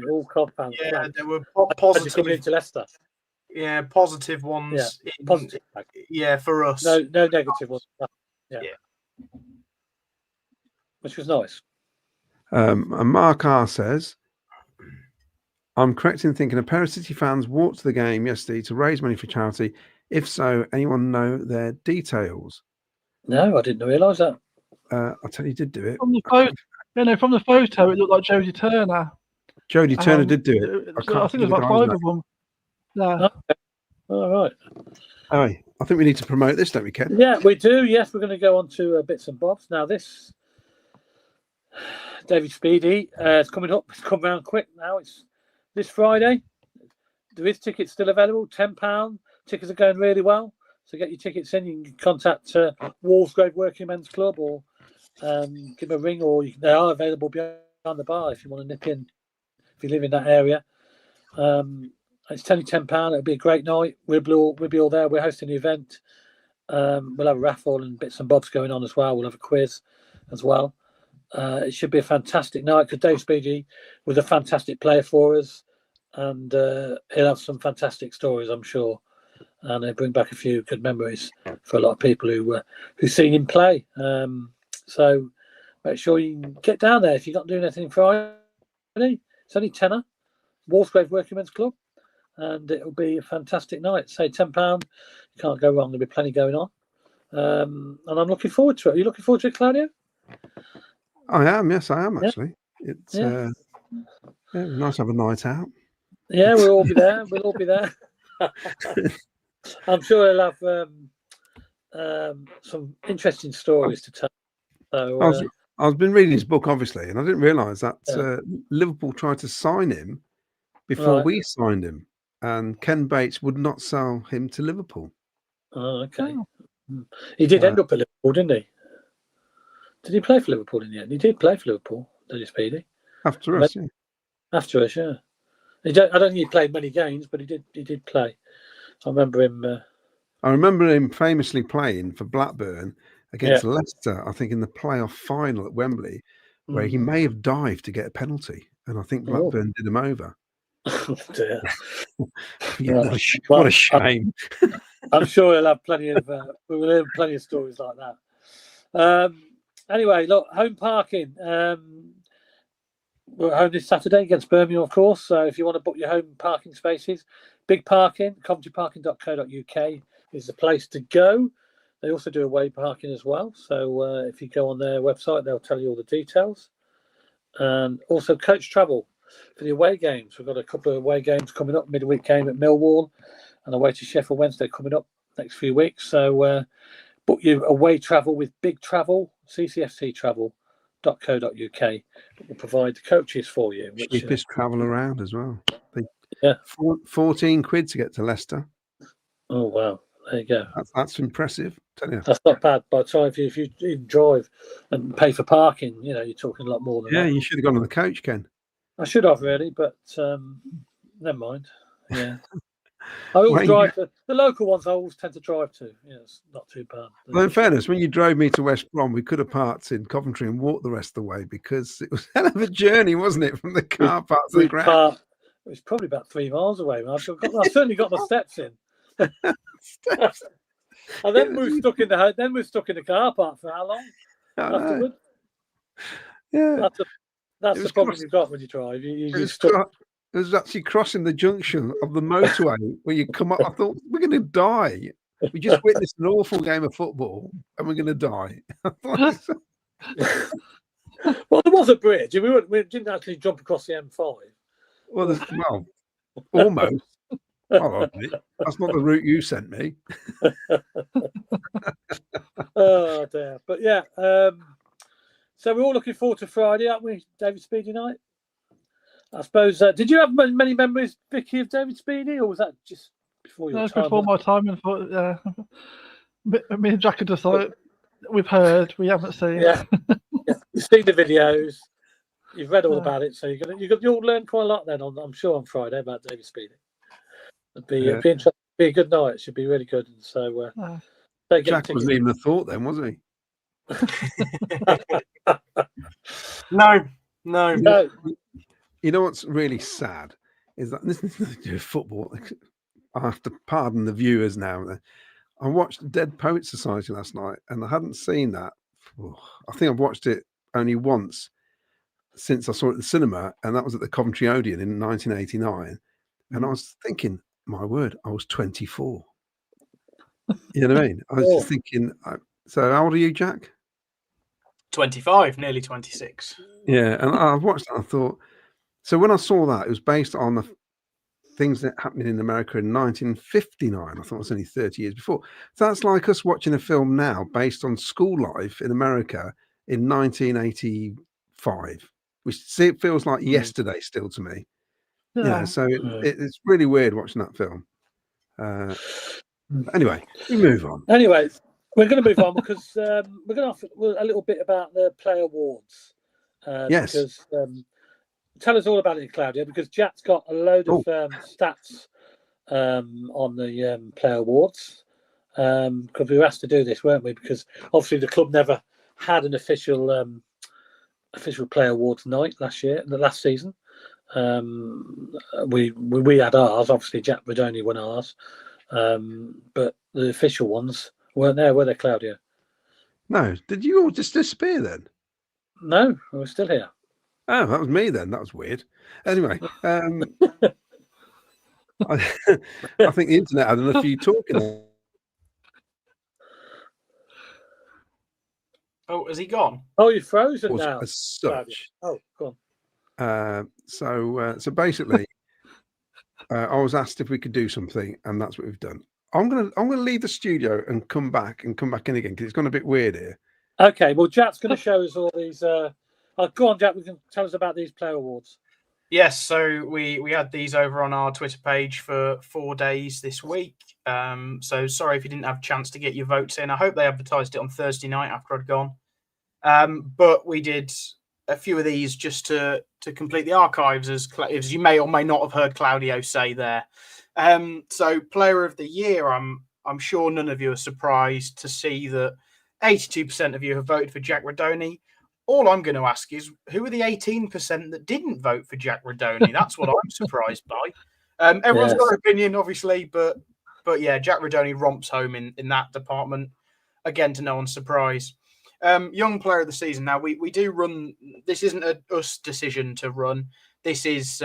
all compound flags. Yeah, there were positive coming into Leicester. Yeah, positive ones. Yeah, positive. For us. No negative ones. Yeah. Which was nice. And Mark R says, I'm correct in thinking a pair of City fans walked to the game yesterday to raise money for charity. If so, anyone know their details? No, I didn't realise that. I'll tell you, did do it. From the photo, it looked like Jodie Turner. Jodie Turner did do it. I think there's about 5 of them. Yeah. Okay. All right. I think we need to promote this, don't we, Ken? Yeah, we do. Yes, we're going to go on to bits and bobs. Now, this David Speedy is coming up. It's come round quick now. It's this Friday. There is tickets still available, £10. Tickets are going really well. So get your tickets in. You can contact Walsgrave Working Men's Club or give them a ring, or they are available behind the bar if you want to nip in, if you live in that area. It's only £10. It'll be a great night. We'll be all there. We're hosting the event. We'll have a raffle and bits and bobs going on as well. We'll have a quiz as well. It should be a fantastic night because Dave Speedy was a fantastic player for us, and he'll have some fantastic stories, I'm sure, and he'll bring back a few good memories for a lot of people who've seen him play. So make sure you can get down there if you're not doing anything Friday. It's only £10. Walsgrave Working Men's Club, and it'll be a fantastic night. Say £10, you can't go wrong. There'll be plenty going on, and I'm looking forward to it. Are you looking forward to it, Claudio? I am. Yes, I am actually. It's nice to have a night out. Yeah, we'll all be there. We'll all be there. I'm sure he'll have some interesting stories to tell. So, I've been reading his book, obviously, and I didn't realise that Liverpool tried to sign him before we signed him, and Ken Bates would not sell him to Liverpool. Oh, okay. He did end up at Liverpool, didn't he? Did he play for Liverpool in the end? He did play for Liverpool, did he, Speedy? After us, yeah. After us, yeah. I don't think he played many games, but he did play. I remember him. I remember him famously playing for Blackburn against Leicester, I think in the playoff final at Wembley, where he may have dived to get a penalty, and I think Blackburn did him over. Oh, dear. What a shame. I'm sure he'll have plenty of stories like that. Anyway, look, home parking. We're at home this Saturday against Birmingham, of course. So if you want to book your home parking spaces, big parking, coventryparking.co.uk is the place to go. They also do away parking as well. So if you go on their website, they'll tell you all the details. And also coach travel for the away games. We've got a couple of away games coming up, midweek game at Millwall and away to Sheffield Wednesday coming up next few weeks. So book your away travel with Big Travel, ccfctravel.co.uk. We'll provide the coaches for you. Cheapest travel around as well. Yeah. 14 quid to get to Leicester. Oh, wow. There you go. That's impressive. Tell you. That's not bad. By the time if you even drive and pay for parking, you're talking a lot more than that. Yeah, you should have gone on the coach, Ken. I should have really, but never mind. Yeah. I always drive the local ones. I always tend to drive to. Yeah, it's not too bad. Well, in fairness, when you drove me to West Brom, we could have parked in Coventry and walked the rest of the way because it was a hell of a journey, wasn't it, from the car park to the ground? It was probably about 3 miles away. I certainly got my steps in. Steps. And then we're stuck in the car park for how long? Afterwards? Yeah, that's the problem you've got when you drive. It was actually crossing the junction of the motorway where you come up. I thought we're going to die. We just witnessed an awful game of football, and we're going to die. Well, there was a bridge. We didn't actually jump across the M5. Well, almost. That's not the route you sent me. Oh dear! But yeah, so we're all looking forward to Friday, aren't we, David Speedy night? I suppose. Did you have many memories, Vicky, of David Speedy, or was that just before your time? Before my time, and me and Jack are just like, we've heard, we haven't seen. Yeah, you've seen the videos, you've read all about it, so you'll learn quite a lot then. I'm sure on Friday about David Speedy. It'd be interesting. Be a good night. It should be really good. And so Jack wasn't even a thought then, was he? No. You know what's really sad is that this is nothing to do with football. I have to pardon the viewers now. I watched Dead Poets Society last night, and I hadn't seen that. I think I've watched it only once since I saw it at the cinema, and that was at the Coventry Odeon in 1989. And I was thinking, my word, I was 24. You know what I mean? I was just thinking. So, how old are you, Jack? 25, nearly 26. Yeah, and I watched that. I thought. So when I saw that, it was based on the things that happened in America in 1959. I thought it was only 30 years before. So that's like us watching a film now based on school life in America in 1985, which feels like yesterday still to me. Yeah, so it's really weird watching that film. Anyway, we move on. Anyway, we're going to move on because we're going to a little bit about the Player Awards. Yes. Because, tell us all about it, Claudia, because Jack's got a load of stats on the Player Awards. Because we were asked to do this, weren't we? Because obviously the club never had an official Player Awards night last season. We had ours. Obviously, Jack Redoney won ours, but the official ones weren't there, were they, Claudia? No. Did you all just disappear then? No, we're still here. Oh, that was me then. That was weird. Anyway, I think the internet had enough of you talking. Oh, has he gone? Oh, you're frozen now. As such. Oh, go on. So basically, I was asked if we could do something, and that's what we've done. I'm gonna leave the studio and come back in again because it's gone a bit weird here. Okay. Well, Jack's going to show us all these. Go on, Jack. We can tell us about these Player Awards. Yes, so we had these over on our Twitter page for 4 days this week. So sorry if you didn't have a chance to get your votes in. I hope they advertised it on Thursday night after I'd gone. But we did a few of these just to complete the archives, as you may or may not have heard Claudio say there. So Player of the Year, I'm sure none of you are surprised to see that 82% of you have voted for Jack Redoney. All I'm going to ask is, who are the 18% that didn't vote for Jack Redoney? That's what I'm surprised by. Everyone's got an opinion, obviously, but yeah, Jack Redoney romps home in that department. Again, to no one's surprise. Young Player of the Season. Now, we do run... This isn't us decision to run. This is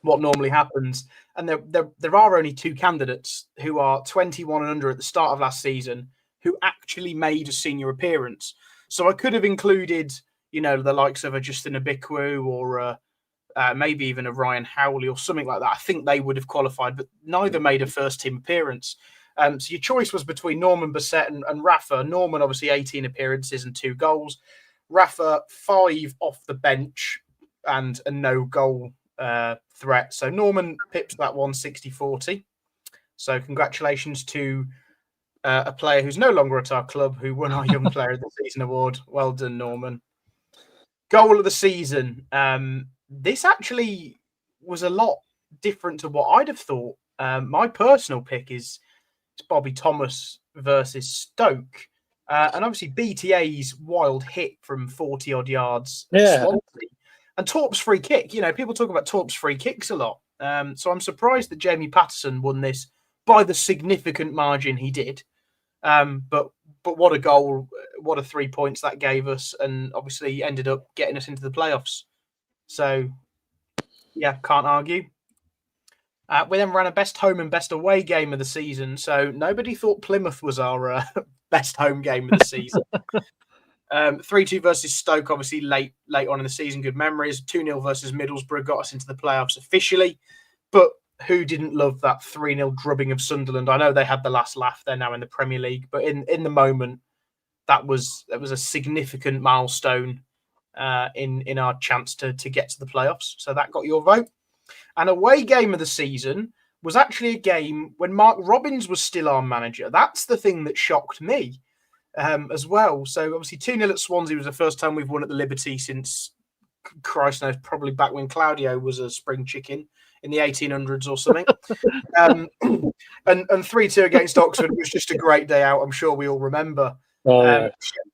what normally happens. And there are only 2 candidates who are 21 and under at the start of last season who actually made a senior appearance. So I could have included, the likes of a Justin Abikwu or maybe even a Ryan Howley or something like that. I think they would have qualified, but neither made a first-team appearance. So your choice was between Norman Bassett and Rafa. Norman, obviously, 18 appearances and 2 goals. Rafa, 5 off the bench and a no-goal threat. So Norman pips that one 60-40. So congratulations to a player who's no longer at our club who won our Young Player of the Season award. Well done, Norman. Goal of the season. This actually was a lot different to what I'd have thought. My personal pick is Bobby Thomas versus Stoke. And obviously BTA's wild hit from 40-odd yards. Yeah. And Torp's free kick. People talk about Torp's free kicks a lot. So I'm surprised that Jamie Patterson won this by the significant margin he did. But what a goal, what a 3 points that gave us, and obviously ended up getting us into the playoffs. So, yeah, can't argue. We then ran a best home and best away game of the season. So nobody thought Plymouth was our best home game of the season. 3-2 versus Stoke, obviously late on in the season. Good memories. 2-0 versus Middlesbrough got us into the playoffs officially. But who didn't love that 3-0 drubbing of Sunderland? I know they had the last laugh. They're now in the Premier League. But in the moment, that was a significant milestone in our chance to get to the playoffs. So that got your vote. An away game of the season was actually a game when Mark Robbins was still our manager. That's the thing that shocked me as well. So obviously 2-0 at Swansea was the first time we've won at the Liberty since, Christ knows, probably back when Claudio was a spring chicken in the 1800s or something. And 3-2 against Oxford was just a great day out. I'm sure we all remember.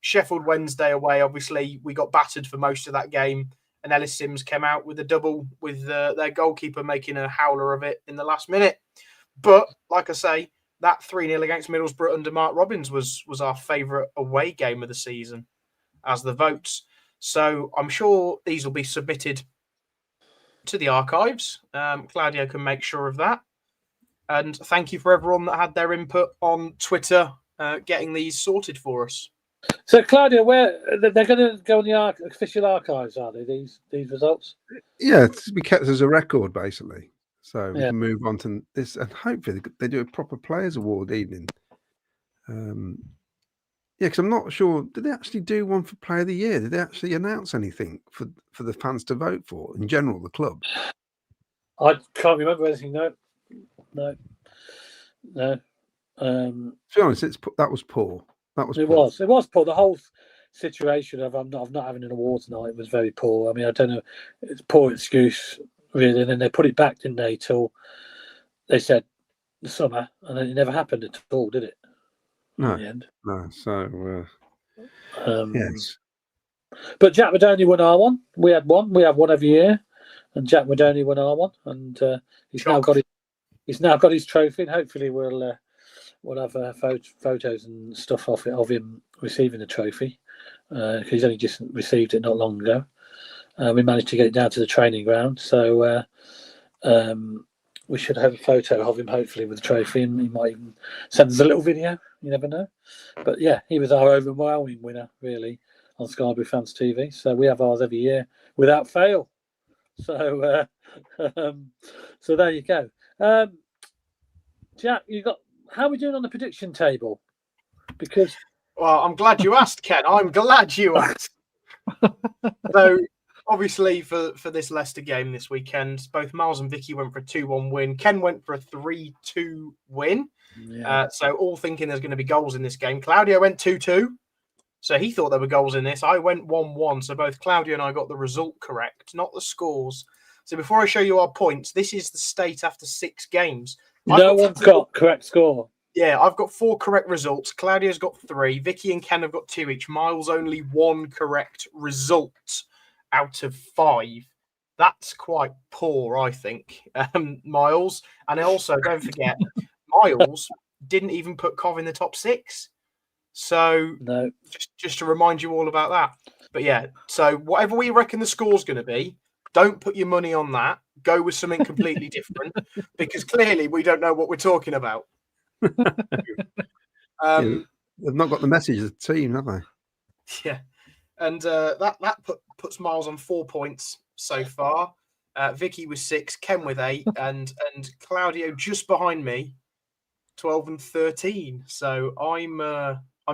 Sheffield Wednesday away, obviously, we got battered for most of that game. And Ellis Sims came out with a double with their goalkeeper making a howler of it in the last minute. But, like I say, that 3-0 against Middlesbrough under Mark Robbins was our favourite away game of the season as the votes. So I'm sure these will be submitted to the archives. Claudio can make sure of that. And thank you for everyone that had their input on Twitter getting these sorted for us. So, Claudia, where they're going to go in the official archives, are they? These results? Yeah, to be kept as a record, basically. So we can move on to this, and hopefully they do a proper Players Award evening. Because I'm not sure. Did they actually do one for Player of the Year? Did they actually announce anything for the fans to vote for in general, the club? I can't remember anything. No. To be honest, that was poor. It was poor. The whole situation of not having an award tonight was very poor. I mean, I don't know. It's a poor excuse, really. And then they put it back, didn't they, till they said the summer, and then it never happened at all, did it? No. In the end. No. So, yes. But Jack Madoney won our one. We had one. We have one every year, and Jack Madoney won our one, and he's now got his trophy, and hopefully we'll have photos and stuff of him receiving the trophy because he's only just received it not long ago. We managed to get it down to the training ground, so we should have a photo of him hopefully with the trophy, and he might even send us a little video. You never know. But yeah, he was our overwhelming winner, really, on Scarborough Fans TV. So we have ours every year without fail. So so there you go. Jack, how are we doing on the prediction table? Because I'm glad you asked, Ken. I'm glad you asked. So obviously for this Leicester game this weekend, both Miles and Vicky went for a 2-1 win. Ken went for a 3-2 win. Yeah. So all thinking there's going to be goals in this game. Claudio went 2-2. So he thought there were goals in this. I went 1-1. So both Claudio and I got the result correct, not the scores. So before I show you our points, this is the state after 6 games. No one's got correct score. Yeah, I've got 4 correct results. Claudio's got 3. Vicky and Ken have got 2 each. Miles only 1 correct result out of 5. That's quite poor, I think, Miles. And also, don't forget, Miles didn't even put Cov in the top 6. So no. just to remind you all about that. But yeah, so whatever we reckon the score's going to be, don't put your money on that. go with something completely different, because clearly we don't know what we're talking about. They've not got the message of the team, have they? Yeah, and that puts Miles on 4 points so far. Vicky with 6, Ken with 8, and Claudio just behind me, 12 and 13. So I'm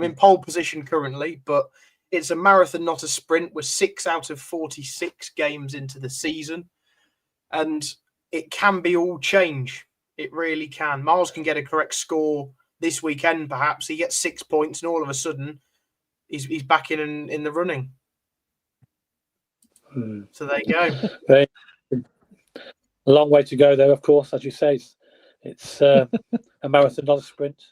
in pole position currently, but it's a marathon, not a sprint. We're 6 out of 46 games into the season, and it can be all change. It really can. Miles can get a correct score this weekend, perhaps. He gets 6 points, and all of a sudden, he's back in the running. So there you go. A long way to go, though, of course, as you say. It's a marathon, not a sprint.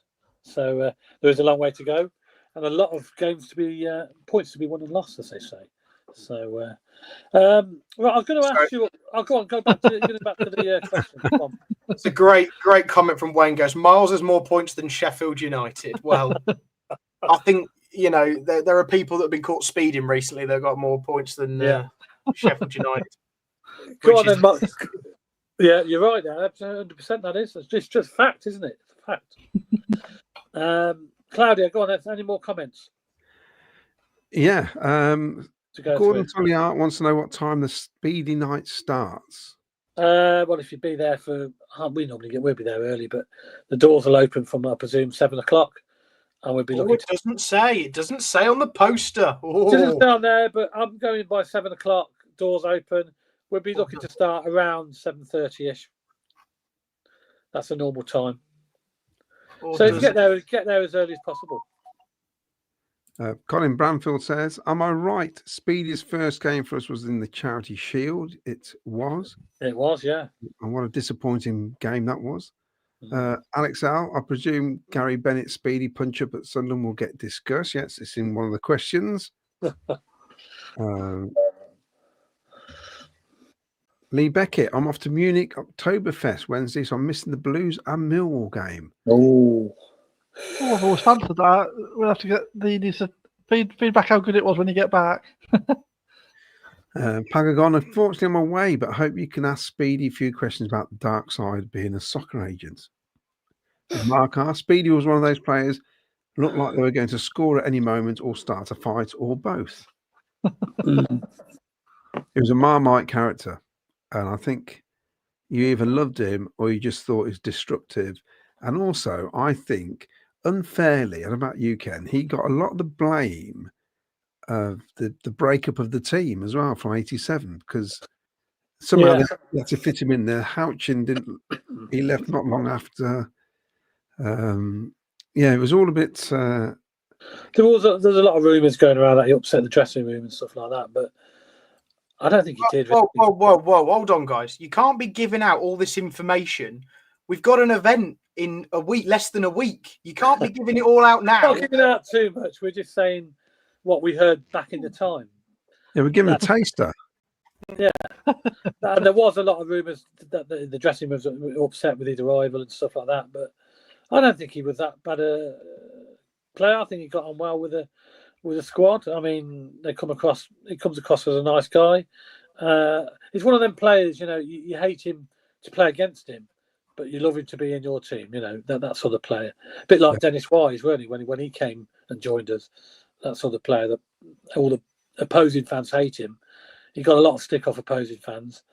So there is a long way to go, and a lot of games to be points to be won and lost, as they say. So, right, I was going to ask you. I'll go back to the question. Come on. It's a great comment from Wayne. Goes, Miles has more points than Sheffield United. Well, I think there are people that have been caught speeding recently that have got more points than Sheffield United. Go on then, Mark. Yeah, you're right there. 100%. That is. It's just fact, isn't it? It's a fact. Claudia, go on. Any more comments? Yeah. Gordon Tulliart wants to know what time the speedy night starts. Well, if you'd be there we'll be there early, but the doors will open from, I presume, 7 o'clock, and we'll be looking. It doesn't say on the poster. It doesn't say on there, but I'm going by 7 o'clock. Doors open. We'll be looking to start around 7:30ish. That's a normal time. So if you get there as early as possible. Colin Bramfield says, am I right? Speedy's first game for us was in the Charity Shield. It was. It was, yeah. And what a disappointing game that was. Alex Al, I presume Gary Bennett's Speedy punch-up at Sunderland will get discussed. Yes, it's in one of the questions. Lee Beckett, I'm off to Munich Oktoberfest Wednesday, so I'm missing the Blues and Millwall game. Oh, I've always fancied that. We'll have to get the feedback how good it was when you get back. Pagagon, unfortunately, I'm away, but I hope you can ask Speedy a few questions about the dark side of being a soccer agent. Mark R. Speedy was one of those players looked like they were going to score at any moment or start a fight or both. He was a Marmite character, and I think you either loved him or you just thought he was destructive. And also, I think, unfairly, and about you, Ken, he got a lot of the blame of the breakup of the team as well from '87, because somehow they had to fit him in there. Houchin he left not long after. It was all a bit. There's a lot of rumours going around that he upset the dressing room and stuff like that, but I don't think he did. Whoa, hold on, guys. You can't be giving out all this information. We've got an event in a week, less than a week. You can't be giving it all out now. We're not giving out too much. We're just saying what we heard back in the time. Yeah, we're giving a taster. Yeah. And there was a lot of rumours that the dressing rooms were upset with his arrival and stuff like that, but I don't think he was that bad a player. I think he got on well with the squad. I mean, he comes across as a nice guy. He's one of them players, you hate him to play against him, but you love him to be in your team. That sort of player. A bit like Dennis Wise, weren't he, when he came and joined us? That sort of player that all the opposing fans hate him. He got a lot of stick off opposing fans.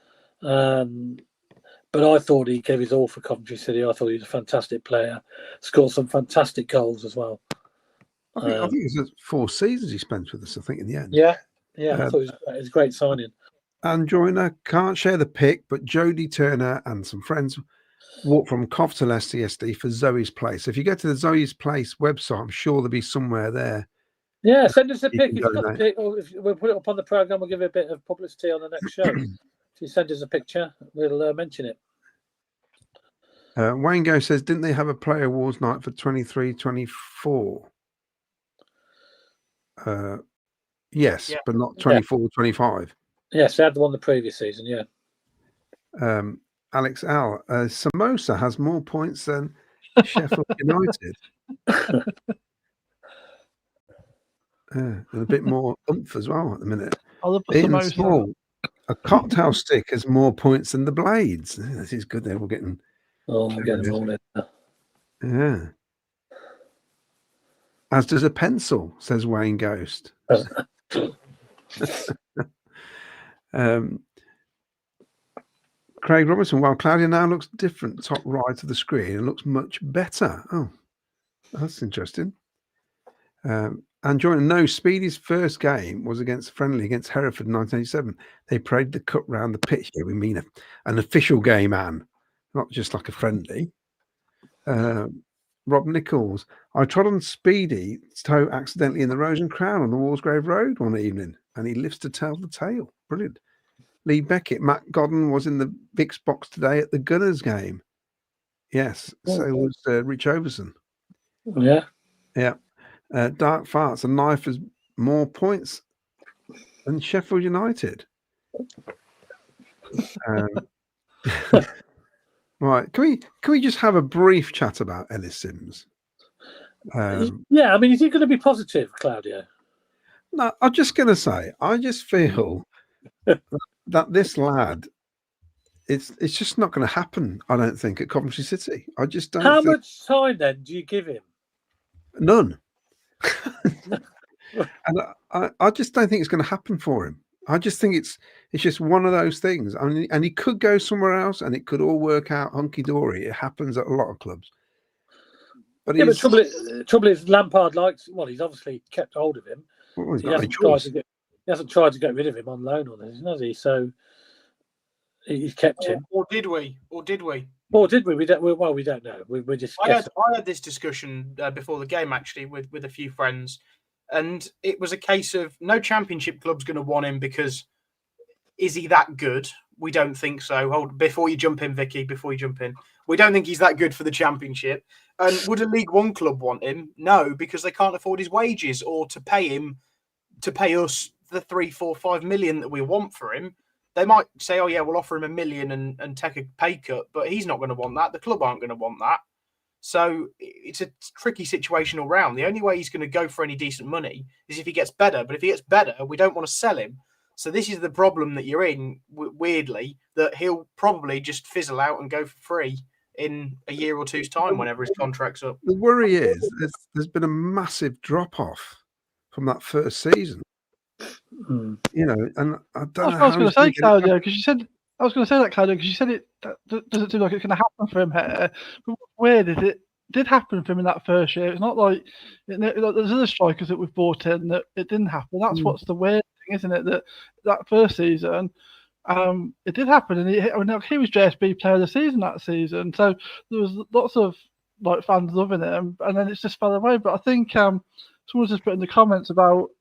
But I thought he gave his all for Coventry City. I thought he was a fantastic player. Scored some fantastic goals as well. I think it was 4 seasons he spent with us, I think, in the end. Yeah. I thought it was a great signing. And Joyner can't share the pic, but Jodie Turner and some friends walked from Cov to Leicester yesterday for Zoe's Place. If you go to the Zoe's Place website, I'm sure there'll be somewhere there. Yeah, send us a pic. If you've got a pic, or if we'll put it up on the programme, we'll give it a bit of publicity on the next show. If you send us a picture, we'll mention it. Wayne Go says, didn't they have a player awards night for 23-24? Yes, but not 24-25. Yes, they had the one the previous season, yeah. Alex Al, Samosa has more points than Sheffield United. And a bit more oomph as well at the minute. I love Ian Samosa. Small, A cocktail stick has more points than the blades. This is good. They're all getting. Oh, I'm getting them all in there. Yeah. As does a pencil, says Wayne Ghost. Craig Robinson, while Claudia now looks different top right of the screen and looks much better. Oh, that's interesting. And joining Speedy's first game was friendly against Hereford in 1987. They paraded the cup round the pitch. Here we mean an official game, Anne, not just like a friendly. Rob Nichols, I trod on Speedy's toe accidentally in the Rose and Crown on the Walsgrave Road one evening, and he lives to tell the tale. Brilliant. Lee Beckett, Matt Godden was in the Vic's box today at the Gunners game. Yes, so was Rich Overson. Yeah. Yeah. Dark Farts, a knife has more points than Sheffield United. Right. Can we just have a brief chat about Ellis Sims? Yeah, I mean, is he going to be positive, Claudio? No, I'm just going to say, I just feel that this lad, it's just not going to happen, I don't think, at Coventry City. I just don't How think... much time, then, do you give him? None. And I just don't think it's going to happen for him. I just think it's just one of those things. I mean, and he could go somewhere else and it could all work out hunky-dory. It happens at a lot of clubs. But yeah, but trouble is Lampard likes... Well, he's obviously kept hold of him. Well, He hasn't tried to get rid of him on loan or anything, has he? So he's kept him. Or did we? Or did we? We don't know. We're just... I had this discussion before the game, actually, with a few friends. And it was a case of no championship club's going to want him because is he that good? We don't think so. Before you jump in, Vicky, we don't think he's that good for the championship. And would a League One club want him? No, because they can't afford his wages or to pay us the 3, 4, 5 million that we want for him. They might say, oh, yeah, we'll offer him $1 million and take a pay cut, but he's not going to want that. The club aren't going to want that. So it's a tricky situation all round. The only way he's going to go for any decent money is if he gets better. But if he gets better, we don't want to sell him. So this is the problem that you're in, weirdly, that he'll probably just fizzle out and go for free in a year or two's time whenever his contract's up. The worry is there's been a massive drop-off from that first season. You know, and I don't know. I was going to say, Claudio, because you said... I was going to say that, Claudio, because you said it doesn't seem like it's going to happen for him here. But what's weird is it did happen for him in that first year. It's not like there's other strikers that we've brought in that it didn't happen. That's what's the weird thing, isn't it? That first season, it did happen, and he was JSB Player of the Season that season. So there was lots of like fans loving him, and then it's just fell away. But I think someone's just put in the comments about.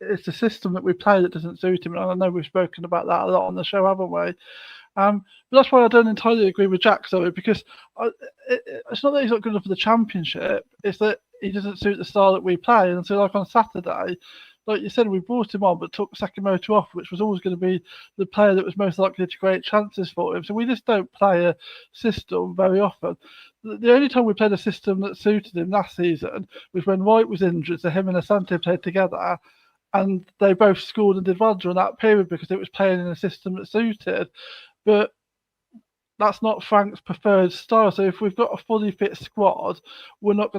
It's the system that we play that doesn't suit him. And I know we've spoken about that a lot on the show, haven't we? But that's why I don't entirely agree with Jack, though, because it's not that he's not good enough for the championship. It's that he doesn't suit the style that we play. And so, like on Saturday, like you said, we brought him on, but took Sakamoto off, which was always going to be the player that was most likely to create chances for him. So we just don't play a system very often. The only time we played a system that suited him last season was when White was injured, so him and Asante played together. And they both scored and did well during that period because it was playing in a system that suited. But that's not Frank's preferred style. So if we've got a fully fit squad, we're not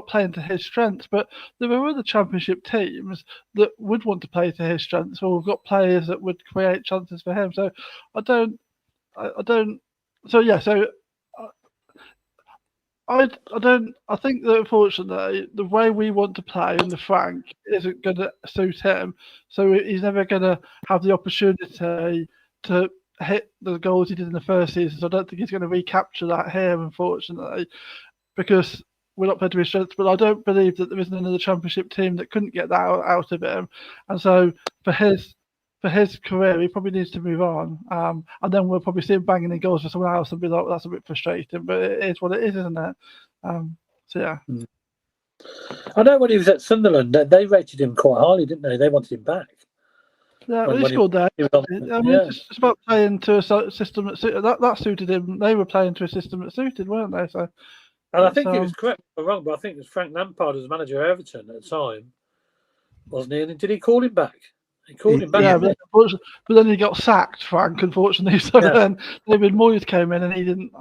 playing to his strengths. But there are other championship teams that would want to play to his strengths, or we've got players that would create chances for him. So I think that unfortunately the way we want to play under Frank isn't going to suit him. So he's never going to have the opportunity to hit the goals he did in the first season. So I don't think he's going to recapture that here, unfortunately, because we're not playing to his strengths. But I don't believe that there isn't another championship team that couldn't get that out of him. And so for his career, he probably needs to move on. And then we'll probably see him banging in goals for someone else and be like, that's a bit frustrating. But it is what it is, isn't it? So, yeah. I know when he was at Sunderland, they rated him quite highly, didn't they? They wanted him back. Yeah, he scored there. It's about playing to a system that suited him. They were playing to a system that suited, weren't they? So, and I think he was correct if I'm wrong, but I think it was Frank Lampard as manager of Everton at the time, wasn't he? And did he call him back? He called him back. Yeah, didn't but then he got sacked, Frank. Unfortunately, so Yeah. then David Moyes came in and he didn't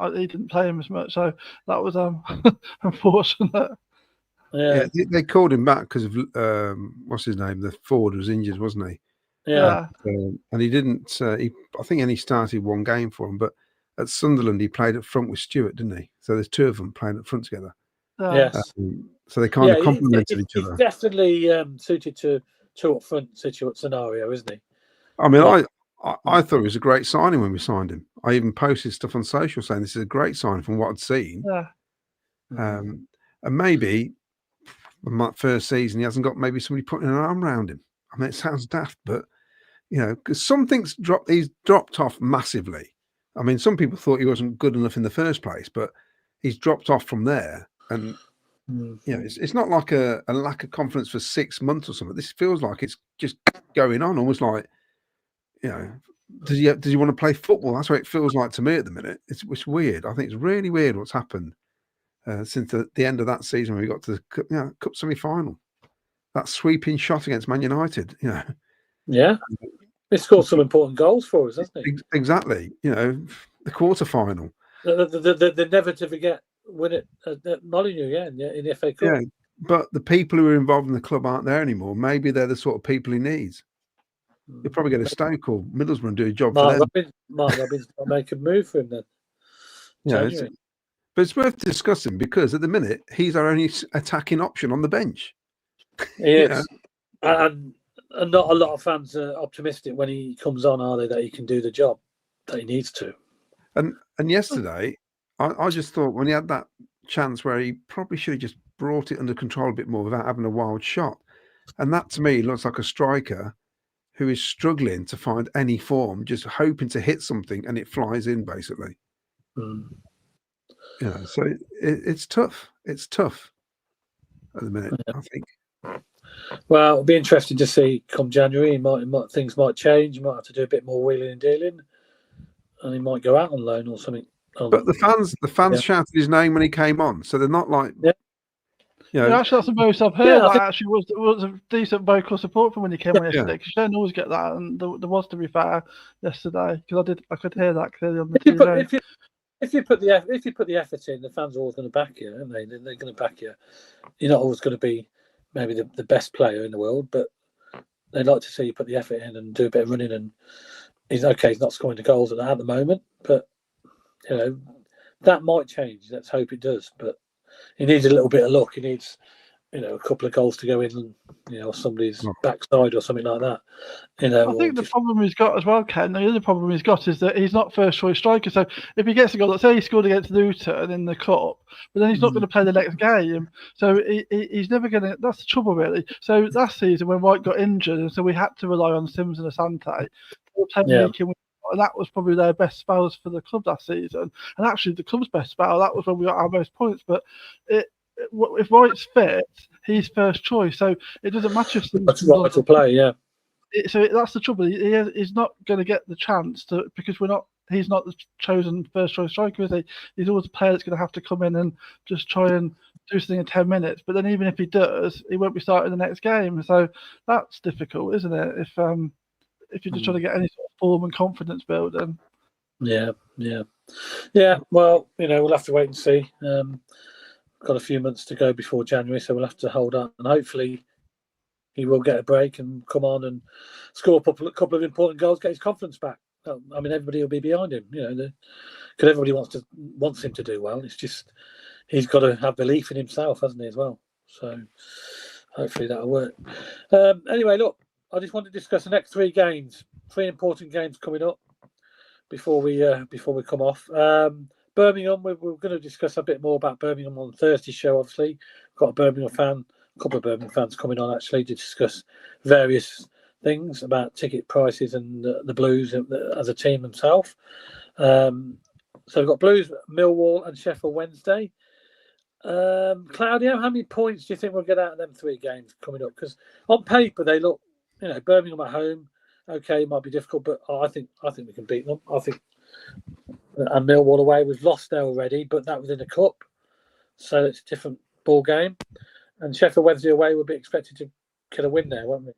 play him as much. So that was unfortunate. he? Yeah. They called him back because of what's his name? The forward was injured, wasn't he? Yeah. And he didn't. I think he only started one game for him, but at Sunderland he played up front with Stewart, didn't he? So there's two of them playing up front together. Yes. So they kind of complemented each he's other. definitely suited to two up front scenario, isn't he? I mean, I thought it was a great signing when we signed him. I even posted stuff on social saying this is a great signing from what I'd seen. Yeah. And maybe in that first season he hasn't got maybe somebody putting an arm around him. I mean, it sounds daft, but because he's dropped off massively. I mean, some people thought he wasn't good enough in the first place, but he's dropped off from there. And it's not like a lack of confidence for 6 months or something. This feels like it's just going on, almost like, does he want to play football? That's what it feels like to me at the minute. It's weird. I think it's really weird what's happened since the end of that season when we got to the cup semi-final. That sweeping shot against Man United, Yeah. He scored some important goals for us, hasn't he? Exactly. The quarter-final. The never to forget win it at Molyneux, in the FA Cup. Yeah, but the people who are involved in the club aren't there anymore. Maybe they're the sort of people he needs. You'll probably get a Stoke or Middlesbrough and do a job for them. Mark Robbins will make a move for him then. But it's worth discussing because at the minute he's our only attacking option on the bench. He is. And not a lot of fans are optimistic when he comes on, are they, that he can do the job that he needs to. And yesterday, I just thought when he had that chance where he probably should have just brought it under control a bit more without having a wild shot. And that to me looks like a striker who is struggling to find any form, just hoping to hit something and it flies in basically. So it's tough. It's tough at the minute, I think. Well, it'll be interesting to see come January. Things might change. He might have to do a bit more wheeling and dealing, and he might go out on loan or something. But the fans shouted his name when he came on, so they're not like. Actually, that's the most I've heard. That actually was a decent vocal support from when he came on yesterday, because you don't always get that, and there was, to be fair, yesterday, because I could hear that clearly on the TV. If you put the effort in, the fans are always going to back you, aren't they? They're going to back you. You're not always going to be maybe the best player in the world, but they'd like to see you put the effort in and do a bit of running. And he's not scoring the goals at the moment, but that might change. Let's hope it does. But he needs a little bit of luck. He needs a couple of goals to go in, somebody's backside or something like that. I think the problem he's got as well, Ken, the other problem he's got is that he's not first choice striker. So if he gets a goal, let's say he scored against Luton in the cup, but then he's not going to play the next game. So he's never going to. That's the trouble, really. So last season when White got injured, and so we had to rely on Sims and Asante. And that was probably their best spells for the club that season. And actually, the club's best spell, that was when we got our most points. But if White's fit, he's first choice. So it doesn't matter if that's right to play, So that's the trouble. He's not going to get the chance to, because he's not the chosen first choice striker, is he? He's always a player that's going to have to come in and just try and do something in 10 minutes. But then even if he does, he won't be starting the next game. So that's difficult, isn't it? If you're just trying to get any sort of form and confidence building. Yeah. Well, we'll have to wait and see. Got a few months to go before January, so we'll have to hold on, and hopefully he will get a break and come on and score a couple of important goals, get his confidence back. I mean, everybody will be behind him, because everybody wants him to do well. It's just he's got to have belief in himself, hasn't he, as well? So hopefully that'll work. Anyway, look, I just want to discuss the next 3 games, 3 important games coming up before we come off. Birmingham, we're going to discuss a bit more about Birmingham on Thursday's show, obviously. Got a couple of Birmingham fans coming on, actually, to discuss various things about ticket prices and the Blues as a team themselves. So we've got Blues, Millwall and Sheffield Wednesday. Claudio, how many points do you think we'll get out of them 3 games coming up? Because on paper, they look, Birmingham at home, okay, it might be difficult, but I think we can beat them. And Millwall away, we've lost there already, but that was in a cup, so it's a different ball game. And Sheffield Wednesday away would be expected to get a win there, won't we?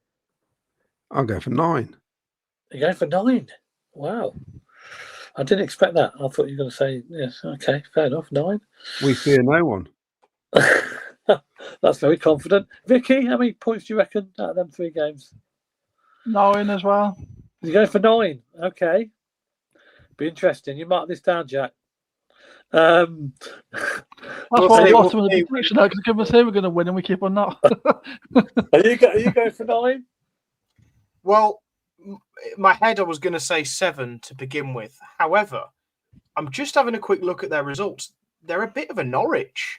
I'll go for 9. You're going for 9. Wow. I didn't expect that. I thought you were going to say, yes, okay, fair enough, 9. We fear no one. That's very confident. Vicky, how many points do you reckon out of them 3 games? 9 as well. You're going for 9. Okay. Be interesting. You mark this down, Jack. That's We'll why I see, lost we'll him in the see. prediction now, because I couldn't say we're going to win and we keep on not. Are you going for 9? Well, in my head, I was going to say 7 to begin with. However, I'm just having a quick look at their results. They're a bit of a Norwich.